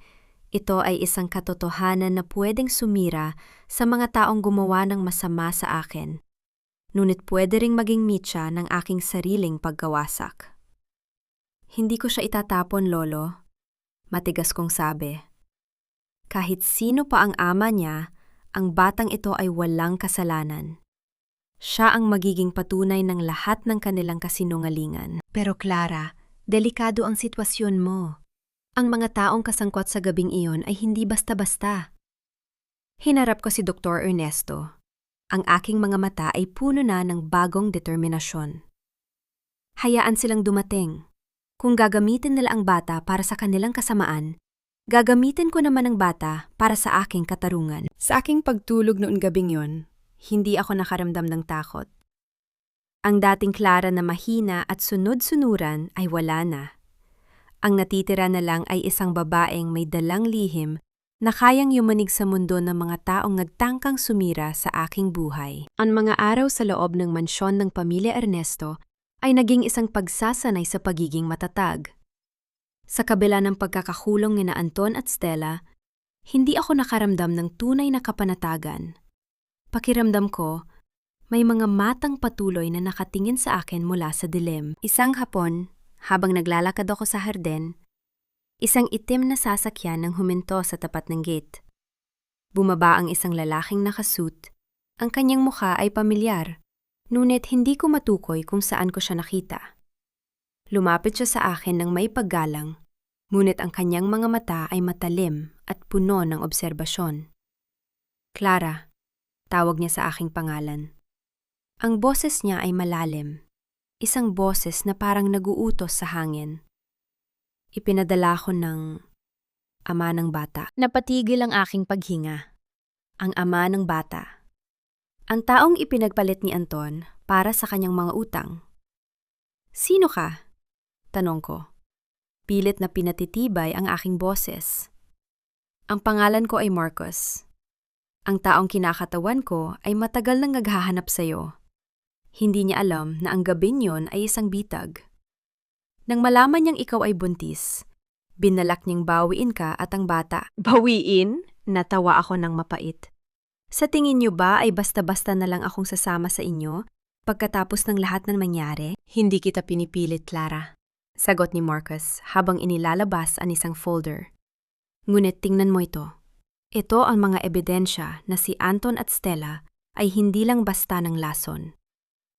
Ito ay isang katotohanan na pwedeng sumira sa mga taong gumawa ng masama sa akin. Ngunit pwede ring maging mitya ng aking sariling pagkawasak. Hindi ko siya itatapon, Lolo. Matigas kong sabi. Kahit sino pa ang ama niya, ang batang ito ay walang kasalanan. Siya ang magiging patunay ng lahat ng kanilang kasinungalingan. Pero Clara, delikado ang sitwasyon mo. Ang mga taong kasangkot sa gabing iyon ay hindi basta-basta. Hinarap ko si Dr. Ernesto. Ang aking mga mata ay puno na ng bagong determinasyon. Hayaan silang dumating. Kung gagamitin nila ang bata para sa kanilang kasamaan, gagamitin ko naman ang bata para sa aking katarungan. Sa aking pagtulog noon gabing yon, hindi ako nakaramdam ng takot. Ang dating Clara na mahina at sunod-sunuran ay wala na. Ang natitira na lang ay isang babaeng may dalang lihim na kayang yumanig sa mundo ng mga taong nagtangkang sumira sa aking buhay. Ang mga araw sa loob ng mansyon ng pamilya Ernesto ay naging isang pagsasanay sa pagiging matatag. Sa kabila ng pagkakakulong ni na Anton at Stella, hindi ako nakaramdam ng tunay na kapanatagan. Pakiramdam ko, may mga matang patuloy na nakatingin sa akin mula sa dilim. Isang hapon, habang naglalakad ako sa harden, isang itim na sasakyan ang huminto sa tapat ng gate. Bumaba ang isang lalaking nakasuit. Ang kanyang mukha ay pamilyar, ngunit hindi ko matukoy kung saan ko siya nakita. Lumapit siya sa akin ng may paggalang, ngunit ang kanyang mga mata ay matalim at puno ng obserbasyon. Clara, tawag niya sa aking pangalan. Ang boses niya ay malalim, isang boses na parang naguutos sa hangin. Ipinadala ko ng ama ng bata. Napatigil ang aking paghinga. Ang ama ng bata. Ang taong ipinagpalit ni Anton para sa kanyang mga utang. Sino ka? Tanong ko. Pilit na pinatitibay ang aking boses. Ang pangalan ko ay Marcos. Ang taong kinakatawan ko ay matagal nang naghahanap sa'yo. Hindi niya alam na ang gabing yon ay isang bitag. Nang malaman niyang ikaw ay buntis, binalak niyang bawiin ka at ang bata. Bawiin? Natawa ako ng mapait. Sa tingin niyo ba ay basta-basta na lang akong sasama sa inyo pagkatapos ng lahat ng nangyari? Hindi kita pinipilit, Clara. Sagot ni Marcus habang inilalabas ang isang folder. Ngunit tingnan mo ito. Ito ang mga ebidensya na si Anton at Stella ay hindi lang basta ng lason.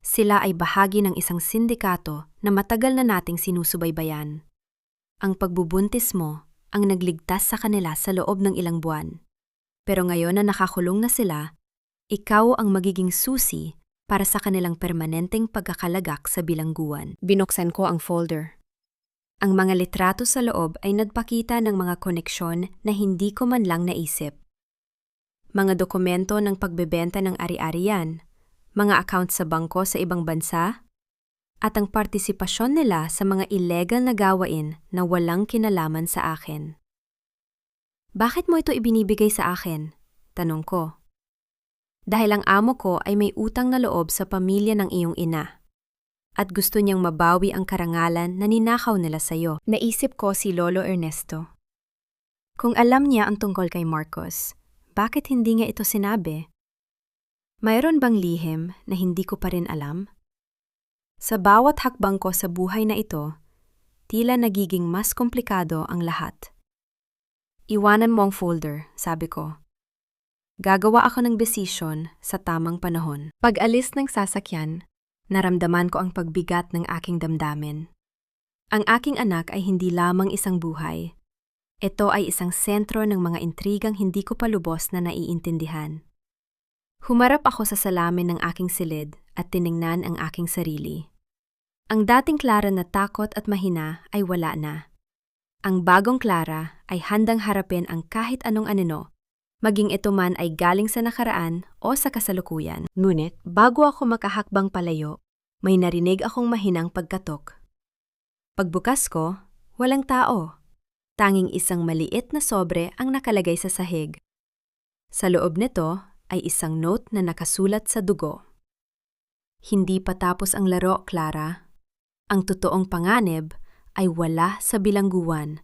Sila ay bahagi ng isang sindikato na matagal na nating sinusubaybayan. Ang pagbubuntis mo ang nagligtas sa kanila sa loob ng ilang buwan. Pero ngayon na nakakulong na sila, ikaw ang magiging susi para sa kanilang permanenteng pagkakalagak sa bilangguan. Binuksan ko ang folder. Ang mga litrato sa loob ay nagpakita ng mga koneksyon na hindi ko man lang naisip. Mga dokumento ng pagbebenta ng ari-arian, mga account sa bangko sa ibang bansa, at ang partisipasyon nila sa mga illegal na gawain na walang kinalaman sa akin. Bakit mo ito ibinibigay sa akin? Tanong ko. Dahil ang amo ko ay may utang na loob sa pamilya ng iyong ina. At gusto niyang mabawi ang karangalan na ninakaw nila sa iyo. Naisip ko si Lolo Ernesto. Kung alam niya ang tungkol kay Marcos, bakit hindi niya ito sinabi? Mayroon bang lihim na hindi ko pa rin alam? Sa bawat hakbang ko sa buhay na ito, tila nagiging mas komplikado ang lahat. Iwanan mo ang folder, sabi ko. Gagawa ako ng desisyon sa tamang panahon. Pag-alis ng sasakyan, naramdaman ko ang pagbigat ng aking damdamin. Ang aking anak ay hindi lamang isang buhay. Ito ay isang sentro ng mga intrigang hindi ko pa lubos na naiintindihan. Humarap ako sa salamin ng aking silid at tiningnan ang aking sarili. Ang dating Clara na takot at mahina ay wala na. Ang bagong Clara ay handang harapin ang kahit anong anino, maging ito man ay galing sa nakaraan o sa kasalukuyan. Ngunit, bago ako makahakbang palayo, may narinig akong mahinang pagkatok. Pagbukas ko, walang tao. Tanging isang maliit na sobre ang nakalagay sa sahig. Sa loob nito ay isang note na nakasulat sa dugo. Hindi pa tapos ang laro, Clara. Ang totoong panganib ay wala sa bilangguan,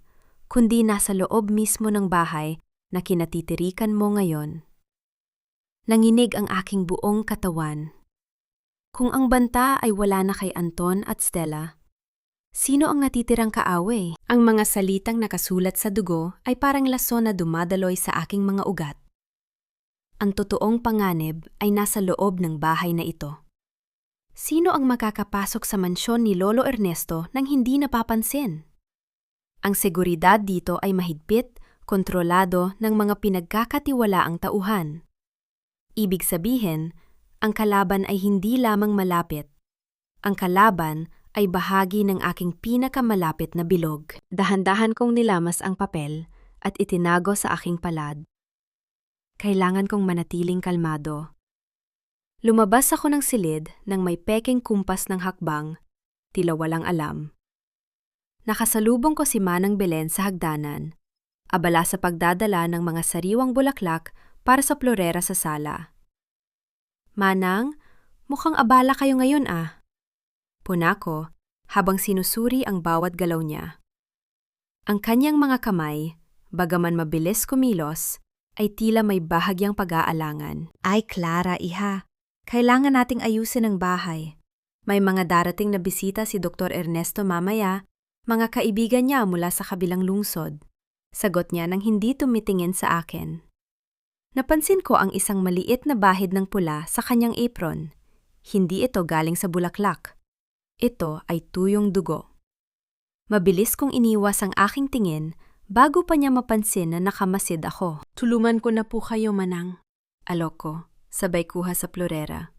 kundi nasa loob mismo ng bahay na kinatitirikan mo ngayon. Nanginig ang aking buong katawan. Kung ang banta ay wala na kay Anton at Stella, sino ang natitirang kaaway? Ang mga salitang nakasulat sa dugo ay parang lason na dumadaloy sa aking mga ugat. Ang totoong panganib ay nasa loob ng bahay na ito. Sino ang makakapasok sa mansyon ni Lolo Ernesto nang hindi napapansin? Ang seguridad dito ay mahigpit, kontrolado ng mga pinagkakatiwalaang tauhan. Ibig sabihin, ang kalaban ay hindi lamang malapit. Ang kalaban ay bahagi ng aking pinakamalapit na bilog. Dahan-dahan kong nilamas ang papel at itinago sa aking palad. Kailangan kong manatiling kalmado. Lumabas ako ng silid nang may peking kumpas ng hakbang, tila walang alam. Nakasalubong ko si Manang Belen sa hagdanan, abala sa pagdadala ng mga sariwang bulaklak para sa florera sa sala. Manang, mukhang abala kayo ngayon ah. Puna ko habang sinusuri ang bawat galaw niya. Ang kanyang mga kamay, bagaman mabilis kumilos, ay tila may bahagyang pag-aalangan. Ay Clara, iha. Kailangan nating ayusin ang bahay. May mga darating na bisita si Dr. Ernesto mamaya, mga kaibigan niya mula sa kabilang lungsod. Sagot niya nang hindi tumitingin sa akin. Napansin ko ang isang maliit na bahid ng pula sa kanyang apron. Hindi ito galing sa bulaklak. Ito ay tuyong dugo. Mabilis kong iniwas ang aking tingin bago pa niya mapansin na nakamasid ako. Tulungan ko na po kayo, Manang. Alok ko, sabay kuha sa florera.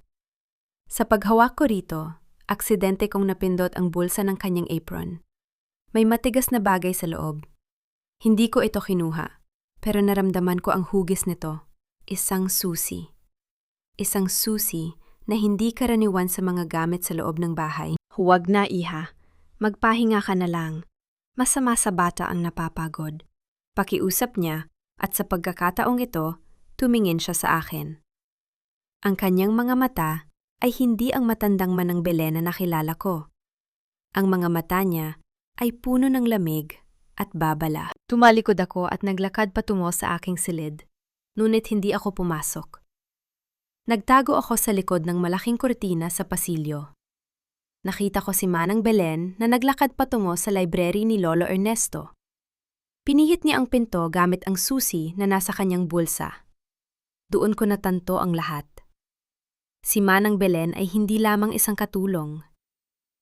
Sa paghawak ko rito, aksidente kong napindot ang bulsa ng kanyang apron. May matigas na bagay sa loob. Hindi ko ito kinuha, pero naramdaman ko ang hugis nito. Isang susi. Isang susi na hindi karaniwan sa mga gamit sa loob ng bahay. Huwag na, iha. Magpahinga ka na lang. Masama sa bata ang napapagod. Pakiusap niya at sa pagkakataong ito, tumingin siya sa akin. Ang kanyang mga mata ay hindi ang matandang Manang Belen na nakilala ko. Ang mga mata niya ay puno ng lamig at babala. Tumalikod ako at naglakad patungo sa aking silid. Ngunit hindi ako pumasok. Nagtago ako sa likod ng malaking kurtina sa pasilyo. Nakita ko si Manang Belen na naglakad patungo sa library ni Lolo Ernesto. Pinihit niya ang pinto gamit ang susi na nasa kanyang bulsa. Doon ko natanto ang lahat. Si Manang Belen ay hindi lamang isang katulong.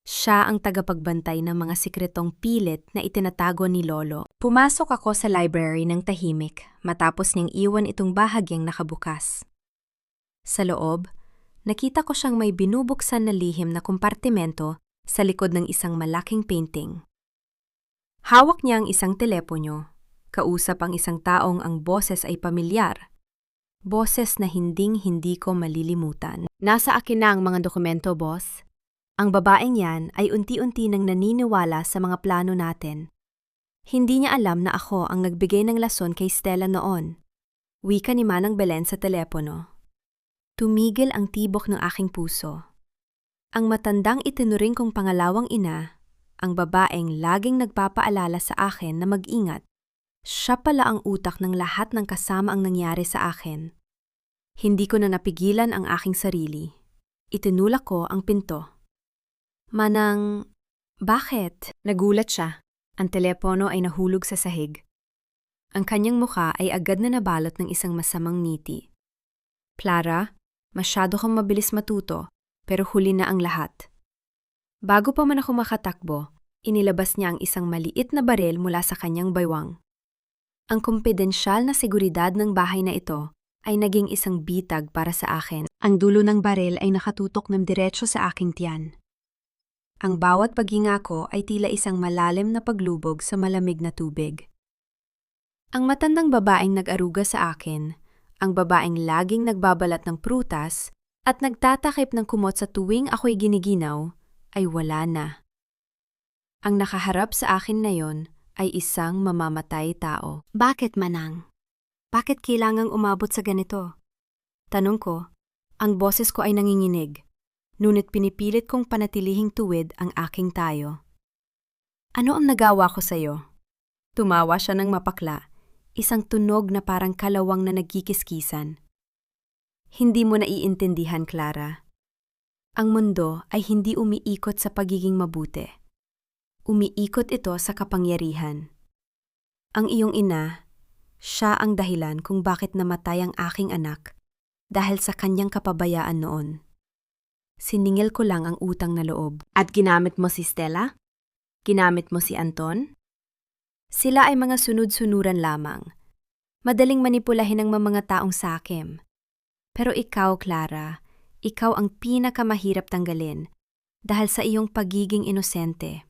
Siya ang tagapagbantay ng mga sikretong pilit na itinatago ni Lolo. Pumasok ako sa library ng tahimik matapos niyang iwan itong bahagyang nakabukas. Sa loob, nakita ko siyang may binubuksan na lihim na kompartimento sa likod ng isang malaking painting. Hawak niya ang isang telepono, kausap ang isang taong ang boses ay pamilyar. Boses na hinding-hindi ko malilimutan. Nasa akin na ang mga dokumento, boss. Ang babaeng yan ay unti-unti nang naniniwala sa mga plano natin. Hindi niya alam na ako ang nagbigay ng lason kay Stella noon. Wika ni Manang Belen sa telepono. Tumigil ang tibok ng aking puso. Ang matandang itinuring kong pangalawang ina, ang babaeng laging nagpapaalala sa akin na mag-ingat. Siya pala ang utak ng lahat ng kasama ang nangyari sa akin. Hindi ko na napigilan ang aking sarili. Itinulak ko ang pinto. Manang, bakit? Nagulat siya. Ang telepono ay nahulog sa sahig. Ang kanyang mukha ay agad na nabalot ng isang masamang ngiti. Clara, masyado kang mabilis matuto, pero huli na ang lahat. Bago pa man ako makatakbo, inilabas niya ang isang maliit na baril mula sa kanyang baywang. Ang kumpidensyal na seguridad ng bahay na ito ay naging isang bitag para sa akin. Ang dulo ng baril ay nakatutok ng diretso sa aking tiyan. Ang bawat paghinga ko ay tila isang malalim na paglubog sa malamig na tubig. Ang matandang babaeng nag-aruga sa akin, ang babaeng laging nagbabalat ng prutas at nagtatakip ng kumot sa tuwing ako'y giniginaw, ay wala na. Ang nakaharap sa akin na yon ay isang mamamatay tao. Bakit, Manang? Bakit kailangang umabot sa ganito? Tanong ko, ang boses ko ay nanginginig. Ngunit pinipilit kong panatilihing tuwid ang aking tayo. Ano ang nagawa ko sa'yo?
Tumawa siya ng mapakla, isang tunog na parang kalawang na nagkikiskisan. Hindi mo naiintindihan, Clara. Ang mundo ay hindi umiikot sa pagiging mabuti. Umiikot ito sa kapangyarihan. Ang iyong ina, siya ang dahilan kung bakit namatay ang aking anak dahil sa kanyang kapabayaan noon. Siningil ko lang ang utang na loob. At ginamit mo si Stella? Ginamit mo si Anton? Sila ay mga sunod-sunuran lamang. Madaling manipulahin ng mga taong sakim. Pero ikaw, Clara, ikaw ang pinakamahirap tanggalin dahil sa iyong pagiging inosente.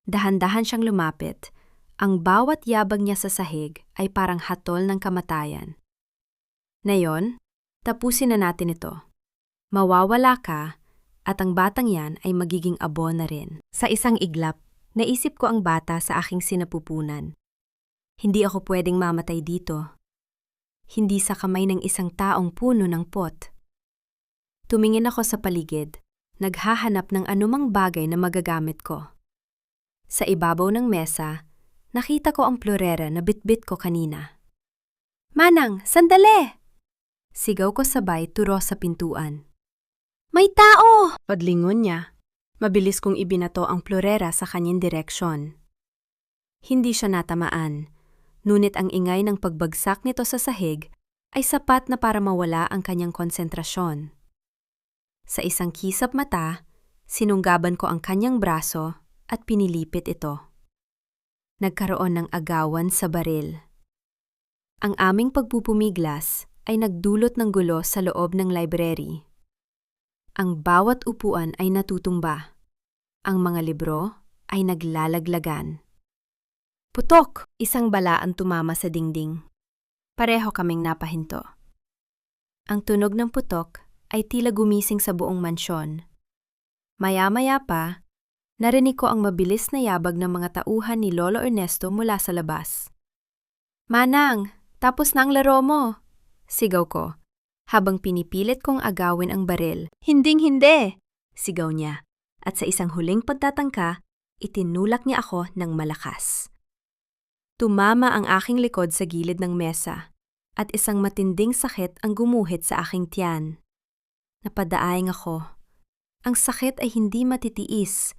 Dahan-dahan siyang lumapit. Ang bawat yabag niya sa sahig ay parang hatol ng kamatayan. Ngayon, tapusin na natin ito. Mawawala ka at ang batang yan ay magiging abo na rin. Sa isang iglap, naisip ko ang bata sa aking sinapupunan. Hindi ako pwedeng mamatay dito. Hindi sa kamay ng isang taong puno ng pot. Tumingin ako sa paligid, naghahanap ng anumang bagay na magagamit ko. Sa ibabaw ng mesa, nakita ko ang plorera na bitbit ko kanina. Manang, sandali! Sigaw ko sabay turo sa pintuan. May tao! Paglingon niya, mabilis kong ibinato ang plorera sa kanyang direksyon. Hindi siya natamaan, ngunit ang ingay ng pagbagsak nito sa sahig ay sapat na para mawala ang kanyang konsentrasyon. Sa isang kisap mata, sinunggaban ko ang kanyang braso at pinilipit ito. Nagkaroon ng agawan sa baril. Ang aming pagpupumiglas ay nagdulot ng gulo sa loob ng library. Ang bawat upuan ay natutumba. Ang mga libro ay naglalaglagan. Putok! Isang bala ang tumama sa dingding. Pareho kaming napahinto. Ang tunog ng putok ay tila gumising sa buong mansyon. Maya-maya pa, narinig ko ang mabilis na yabag ng mga tauhan ni Lolo Ernesto mula sa labas. Manang, tapos na ang laro mo! Sigaw ko, habang pinipilit kong agawin ang baril. Hinding-hindi! Sigaw niya, at sa isang huling pagtatangka, itinulak niya ako ng malakas. Tumama ang aking likod sa gilid ng mesa, at isang matinding sakit ang gumuhit sa aking tiyan. Napadaayang ako. Ang sakit ay hindi matitiis.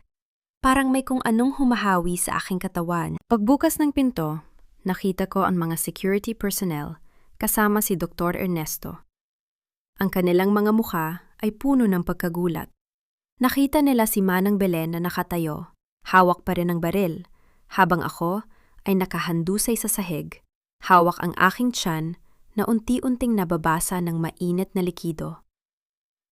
Parang may kung anong humahawi sa aking katawan. Pagbukas ng pinto, nakita ko ang mga security personnel kasama si Dr. Ernesto. Ang kanilang mga mukha ay puno ng pagkagulat. Nakita nila si Manang Belen na nakatayo, hawak pa rin ang baril, habang ako ay nakahandusay sa sahig, hawak ang aking tiyan na unti-unting nababasa ng mainit na likido.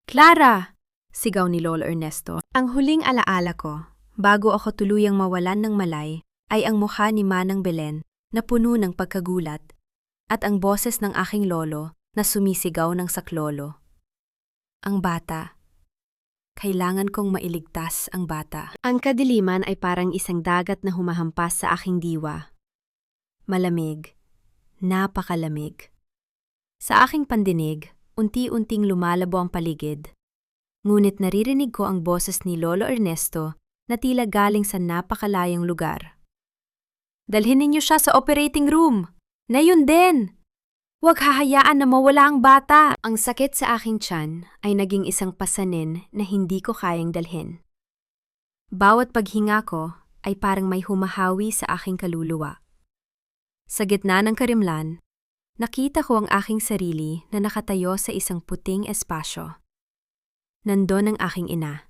Clara! Sigaw ni Lolo Ernesto. Ang huling alaala ko, bago ako tuluyang mawalan ng malay, ay ang mukha ni Manang Belen na puno ng pagkagulat at ang boses ng aking lolo na sumisigaw ng saklolo. Ang bata. Kailangan kong mailigtas ang bata. Ang kadiliman ay parang isang dagat na humahampas sa aking diwa. Malamig. Napakalamig. Sa aking pandinig, unti-unting lumalabo ang paligid. Ngunit naririnig ko ang boses ni Lolo Ernesto na tila galing sa napakalayang lugar. Dalhin ninyo siya sa operating room! Ngayon din! Huwag hahayaan na mawala ang bata! Ang sakit sa aking tiyan ay naging isang pasanin na hindi ko kayang dalhin. Bawat paghinga ko ay parang may humahawi sa aking kaluluwa. Sa gitna ng karimlan, nakita ko ang aking sarili na nakatayo sa isang puting espasyo. Nandon ang aking ina.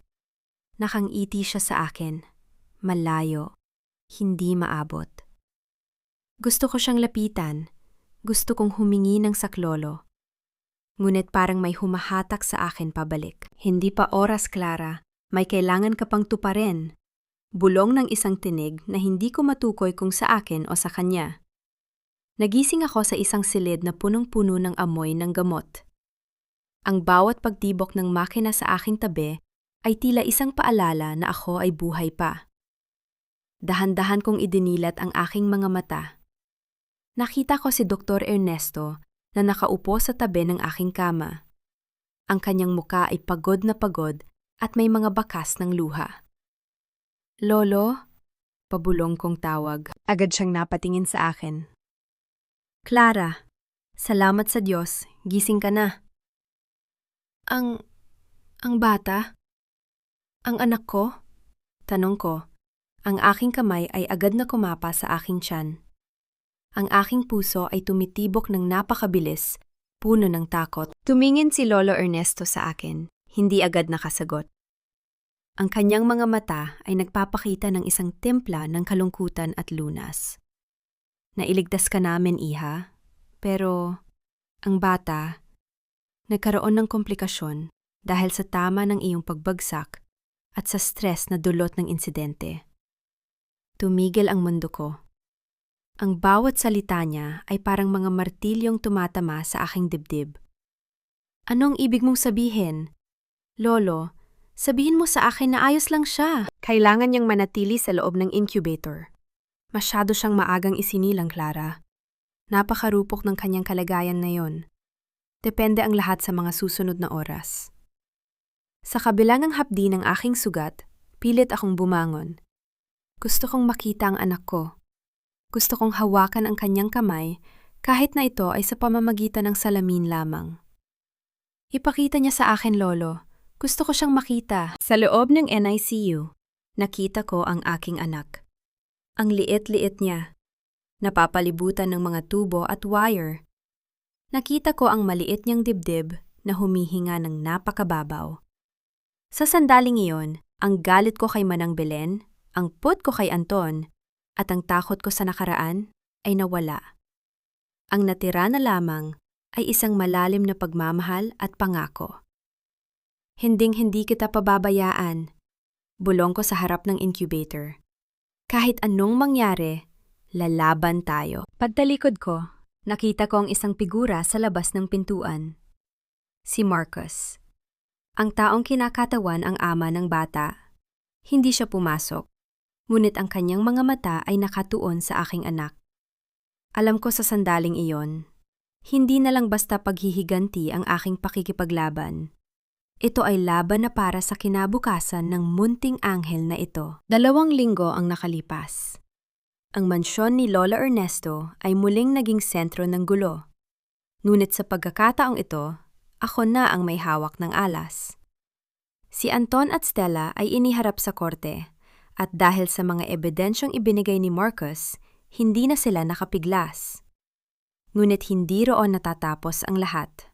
Nakangiti siya sa akin. Malayo. Hindi maabot. Gusto ko siyang lapitan. Gusto kong humingi ng saklolo. Ngunit parang may humahatak sa akin pabalik. Hindi pa oras, Clara. May kailangan ka pang tuparin. Bulong ng isang tinig na hindi ko matukoy kung sa akin o sa kanya. Nagising ako sa isang silid na punong-puno ng amoy ng gamot. Ang bawat pagtibok ng makina sa aking tabi ay tila isang paalala na ako ay buhay pa. Dahan-dahan kong idinilat ang aking mga mata. Nakita ko si Dr. Ernesto na nakaupo sa tabi ng aking kama. Ang kanyang muka ay pagod na pagod at may mga bakas ng luha. Lolo? Pabulong kong tawag. Agad siyang napatingin sa akin.
Clara, salamat sa Diyos, gising ka na. Ang bata? Ang anak ko? Tanong ko. Ang aking kamay ay agad na kumapa sa aking tiyan. Ang aking puso ay tumitibok ng napakabilis, puno ng takot.
Tumingin si Lolo Ernesto sa akin, hindi agad nakasagot. Ang kanyang mga mata ay nagpapakita ng isang timpla ng kalungkutan at lunas. Nailigtas ka namin, iha, pero ang bata, nagkaroon ng komplikasyon dahil sa tama ng iyong pagbagsak at sa stress na dulot ng insidente. Tumigil ang mundo ko. Ang bawat salita niya ay parang mga martilyong tumatama sa aking dibdib. Anong ibig mong sabihin? Lolo, sabihin mo sa akin na ayos lang siya. Kailangan niyang manatili sa loob ng incubator. Masyado siyang maagang isinilang, Clara. Napakarupok ng kanyang kalagayan na yon. Depende ang lahat sa mga susunod na oras. Sa kabila ng hapdi ng aking sugat, pilit akong bumangon. Gusto kong makita ang anak ko. Gusto kong hawakan ang kanyang kamay kahit na ito ay sa pamamagitan ng salamin lamang. Ipakita niya sa akin, Lolo. Gusto ko siyang makita. Sa loob ng NICU, nakita ko ang aking anak. Ang liit-liit niya. Napapalibutan ng mga tubo at wire. Nakita ko ang maliit niyang dibdib na humihinga ng napakababaw. Sa sandaling iyon, ang galit ko kay Manang Belen, ang put ko kay Anton, at ang takot ko sa nakaraan ay nawala. Ang natira na lamang ay isang malalim na pagmamahal at pangako. Hinding-hindi kita pababayaan. Bulong ko sa harap ng incubator. Kahit anong mangyari, lalaban tayo. Pagtalikod ko, nakita ko ang isang figura sa labas ng pintuan. Si Marcus. Ang taong kinakatawan ang ama ng bata. Hindi siya pumasok. Ngunit ang kanyang mga mata ay nakatuon sa aking anak. Alam ko sa sandaling iyon, hindi na lang basta paghihiganti ang aking pakikipaglaban. Ito ay laban na para sa kinabukasan ng munting anghel na ito. 2 linggo ang nakalipas. Ang mansyon ni Lola Ernesto ay muling naging sentro ng gulo. Ngunit sa pagkakataong ito, ako na ang may hawak ng alas. Si Anton at Stella ay iniharap sa korte. At dahil sa mga ebidensyang ibinigay ni Marcus, hindi na sila nakapiglas. Ngunit hindi roon natatapos ang lahat.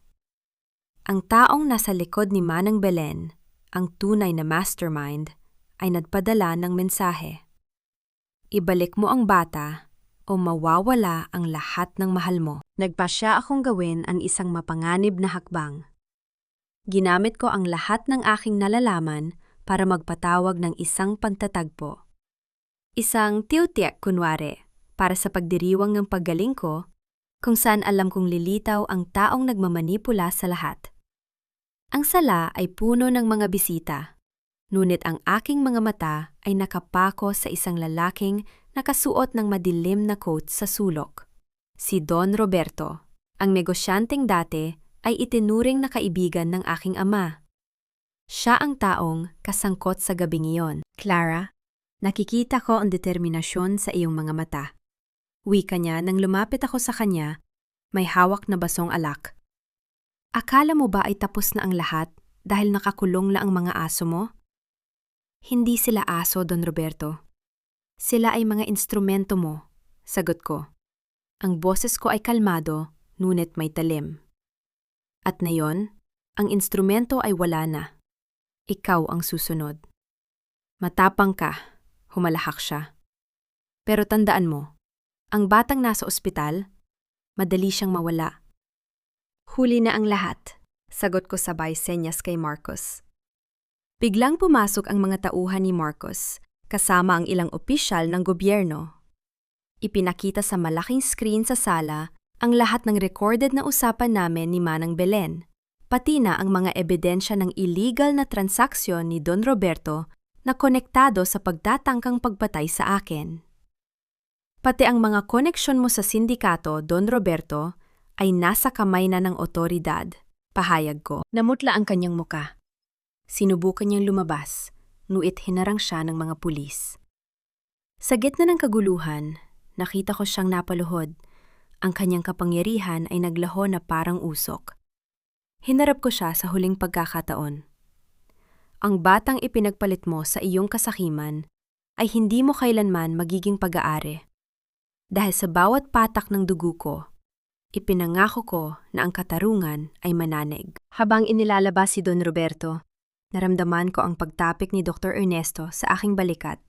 Ang taong nasa likod ni Manang Belen, ang tunay na mastermind, ay nagpadala ng mensahe. Ibalik mo ang bata o mawawala ang lahat ng mahal mo. Nagpasya akong gawin ang isang mapanganib na hakbang. Ginamit ko ang lahat ng aking nalalaman para magpatawag ng isang pagtatagpo. Isang tiutiak kunwari para sa pagdiriwang ng paggaling ko kung saan alam kong lilitaw ang taong nagmamanipula sa lahat. Ang sala ay puno ng mga bisita, ngunit ang aking mga mata ay nakapako sa isang lalaking nakasuot ng madilim na coat sa sulok. Si Don Roberto, ang negosyanteng dati ay itinuring na kaibigan ng aking ama. Siya ang taong kasangkot sa gabing iyon. Clara, nakikita ko ang determinasyon sa iyong mga mata. Wika niya nang lumapit ako sa kanya, may hawak na basong alak. Akala mo ba ay tapos na ang lahat dahil nakakulong lang ang mga aso mo? Hindi sila aso, Don Roberto. Sila ay mga instrumento mo, sagot ko. Ang boses ko ay kalmado, ngunit may talim. At ngayon, ang instrumento ay wala na. Ikaw ang susunod. Matapang ka, humalahak siya. Pero tandaan mo, ang batang nasa ospital, madali siyang mawala. Huli na ang lahat, sagot ko sabay senyas kay Marcos. Biglang pumasok ang mga tauhan ni Marcos, kasama ang ilang opisyal ng gobyerno. Ipinakita sa malaking screen sa sala ang lahat ng recorded na usapan namin ni Manang Belen. Pati na ang mga ebidensya ng illegal na transaksyon ni Don Roberto na konektado sa pagtatangkang pagpatay sa akin. Pati ang mga koneksyon mo sa sindikato, Don Roberto, ay nasa kamay na ng otoridad, pahayag ko. Namutla ang kanyang muka. Sinubukan niyang lumabas, ngunit hinarang siya ng mga pulis.
Sa gitna ng kaguluhan, nakita ko siyang napaluhod. Ang kanyang kapangyarihan ay naglaho na parang usok. Hinarap ko siya sa huling pagkakataon. Ang batang ipinagpalit mo sa iyong kasakiman ay hindi mo kailanman magiging pag-aari. Dahil sa bawat patak ng dugo ko, ipinangako ko na ang katarungan ay mananig. Habang inilalabas si Don Roberto, naramdaman ko ang pagtapik ni Dr. Ernesto sa aking balikat.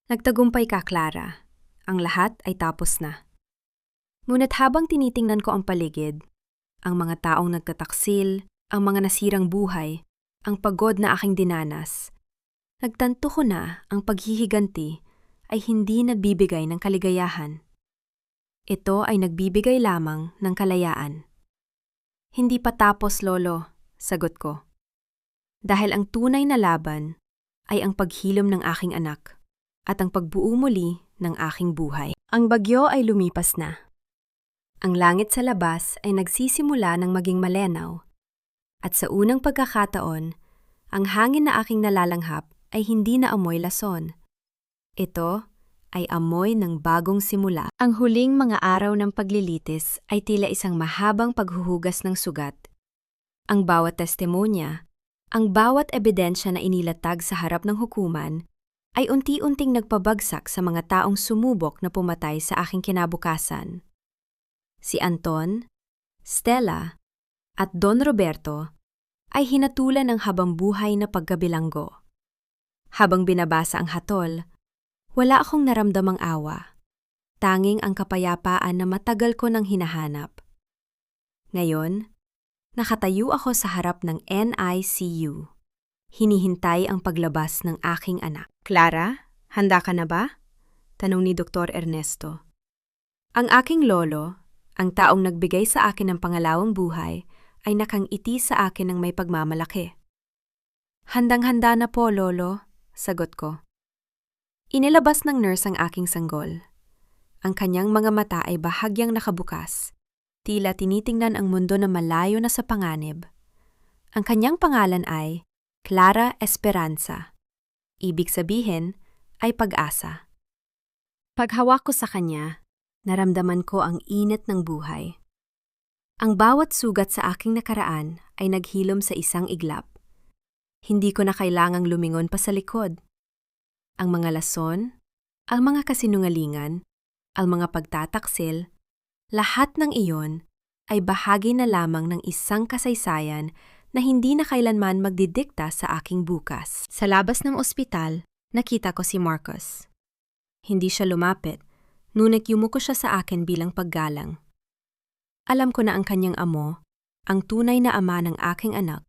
Nagtagumpay ka, Clara. Ang lahat ay tapos na. Ngunit habang tinitingnan ko ang paligid, ang mga taong nagtataksil, ang mga nasirang buhay, ang pagod na aking dinanas, nagtanto ko na ang paghihiganti ay hindi nagbibigay ng kaligayahan. Ito ay nagbibigay lamang ng kalayaan. Hindi pa tapos, Lolo, sagot ko. Dahil ang tunay na laban ay ang paghilom ng aking anak at ang pagbuo muli ng aking buhay. Ang bagyo ay lumipas na. Ang langit sa labas ay nagsisimula ng maging malenaw. At sa unang pagkakataon, ang hangin na aking nalalanghap ay hindi na amoy lason. Ito ay amoy ng bagong simula. Ang huling mga araw ng paglilitis ay tila isang mahabang paghuhugas ng sugat. Ang bawat testimonya, ang bawat ebidensya na inilatag sa harap ng hukuman, ay unti-unting nagpabagsak sa mga taong sumubok na pumatay sa aking kinabukasan. Si Anton, Stella, at Don Roberto ay hinatulan ng habang-buhay na pagkabilanggo. Habang binabasa ang hatol, wala akong naramdamang awa. Tanging ang kapayapaan na matagal ko nang hinahanap. Ngayon, nakatayo ako sa harap ng NICU. Hinihintay ang paglabas ng aking anak. Clara, handa ka na ba? Tanong ni Dr. Ernesto. Ang aking lolo, ang taong nagbigay sa akin ng pangalawang buhay, ay nakangiti sa akin ng may pagmamalaki. Handang-handa na po, Lolo, sagot ko. Inilabas ng nurse ang aking sanggol. Ang kanyang mga mata ay bahagyang nakabukas. Tila tinitingnan ang mundo na malayo na sa panganib. Ang kanyang pangalan ay Clara Esperanza. Ibig sabihin ay pag-asa. Paghawak ko sa kanya, naramdaman ko ang init ng buhay. Ang bawat sugat sa aking nakaraan ay naghilom sa isang iglap. Hindi ko na kailangang lumingon pa sa likod. Ang mga lason, ang mga kasinungalingan, ang mga pagtataksil, lahat ng iyon ay bahagi na lamang ng isang kasaysayan na hindi na kailanman magdidikta sa aking bukas. Sa labas ng ospital, nakita ko si Marcos. Hindi siya lumapit, ngunit yumuko siya sa akin bilang paggalang. Alam ko na ang kanyang amo, ang tunay na ama ng aking anak,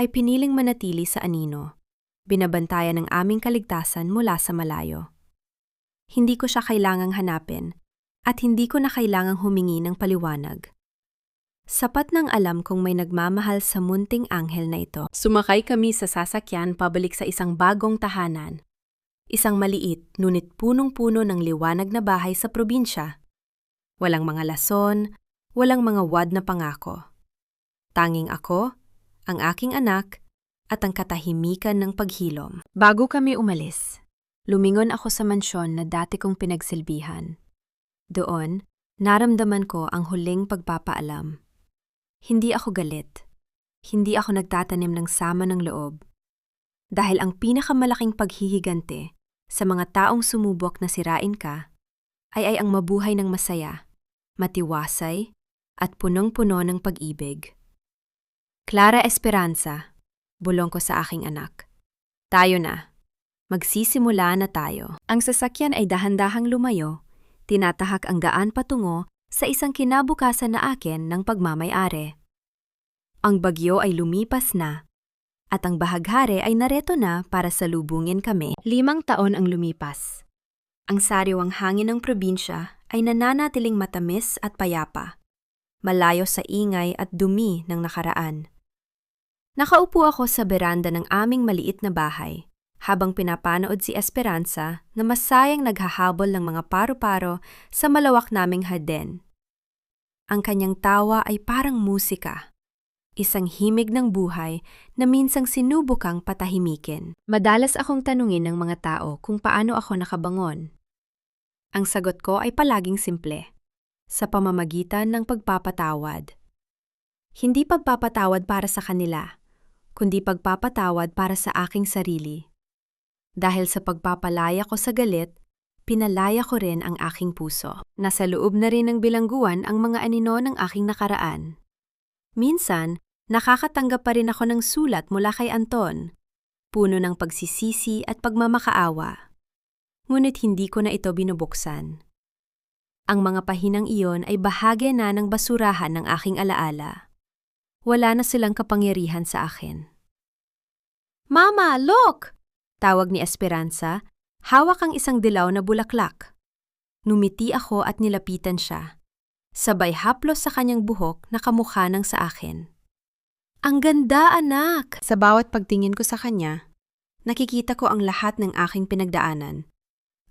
ay piniling manatili sa anino, binabantayan ng aming kaligtasan mula sa malayo. Hindi ko siya kailangang hanapin, at hindi ko na kailangang humingi ng paliwanag. Sapat nang alam kong may nagmamahal sa munting anghel na ito. Sumakay kami sa sasakyan pabalik sa isang bagong tahanan. Isang maliit, ngunit punong-puno ng liwanag na bahay sa probinsya. Walang mga lason, walang mga wad na pangako. Tanging ako, ang aking anak, at ang katahimikan ng paghilom. Bago kami umalis, lumingon ako sa mansyon na dati kong pinagsilbihan. Doon, naramdaman ko ang huling pagpapaalam. Hindi ako galit. Hindi ako nagtatanim ng sama ng loob. Dahil ang pinakamalaking paghihigante sa mga taong sumubok na sirain ka ay ang mabuhay ng masaya, matiwasay, at punong-puno ng pag-ibig. Clara Esperanza, bulong ko sa aking anak. Tayo na. Magsisimula na tayo. Ang sasakyan ay dahan-dahang lumayo, tinatahak ang daan patungo sa isang kinabukasan na akin ng pagmamay-ari. Ang bagyo ay lumipas na, at ang bahaghari ay nareto na para salubungin kami. 5 taon ang lumipas. Ang sariwang hangin ng probinsya ay nananatiling matamis at payapa, malayo sa ingay at dumi ng nakaraan. Nakaupo ako sa beranda ng aming maliit na bahay, habang pinapanood si Esperanza na masayang naghahabol ng mga paro-paro sa malawak naming hardin. Ang kanyang tawa ay parang musika. Isang himig ng buhay na minsang sinubukang patahimikin. Madalas akong tanungin ng mga tao kung paano ako nakabangon. Ang sagot ko ay palaging simple, sa pamamagitan ng pagpapatawad. Hindi pagpapatawad para sa kanila, kundi pagpapatawad para sa aking sarili. Dahil sa pagpapalaya ko sa galit, pinalaya ko rin ang aking puso. Nasa loob na rin ng bilangguan ang mga anino ng aking nakaraan. Minsan, nakakatanggap pa rin ako ng sulat mula kay Anton, puno ng pagsisisi at pagmamakaawa. Ngunit hindi ko na ito binubuksan. Ang mga pahinang iyon ay bahagi na ng basurahan ng aking alaala. Wala na silang kapangyarihan sa akin. "Mama, look!" Tawag ni Esperanza, hawak ang isang dilaw na bulaklak. Numiti ako at nilapitan siya. Sabay haplos sa kanyang buhok na kamukha ng sa akin. "Ang ganda, anak!" Sa bawat pagtingin ko sa kanya, nakikita ko ang lahat ng aking pinagdaanan.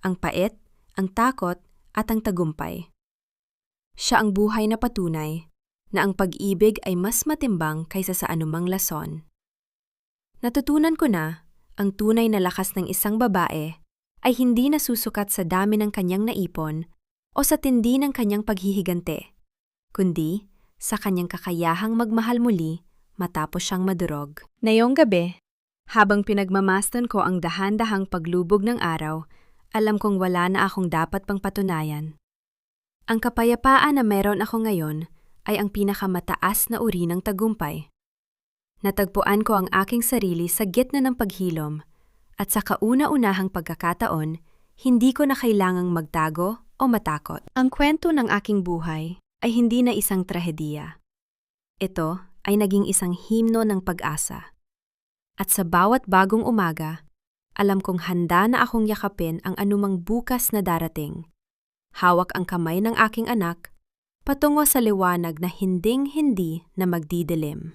Ang pait, ang takot, at ang tagumpay. Siya ang buhay na patunay na ang pag-ibig ay mas matimbang kaysa sa anumang lason. Natutunan ko na ang tunay na lakas ng isang babae ay hindi nasusukat sa dami ng kanyang naipon o sa tindi ng kanyang paghihigante, kundi sa kanyang kakayahang magmahal muli matapos siyang madurog. Ngayong gabi, habang pinagmamasdan ko ang dahan-dahang paglubog ng araw, alam kong wala na akong dapat pang patunayan. Ang kapayapaan na meron ako ngayon ay ang pinakamataas na uri ng tagumpay. Natagpuan ko ang aking sarili sa gitna ng paghilom at sa kauna-unahang pagkakataon, hindi ko na kailangang magtago o matakot. Ang kwento ng aking buhay ay hindi na isang trahediya. Ito ay naging isang himno ng pag-asa. At sa bawat bagong umaga, alam kong handa na akong yakapin ang anumang bukas na darating. Hawak ang kamay ng aking anak, patungo sa liwanag na hinding-hindi na magdidilim.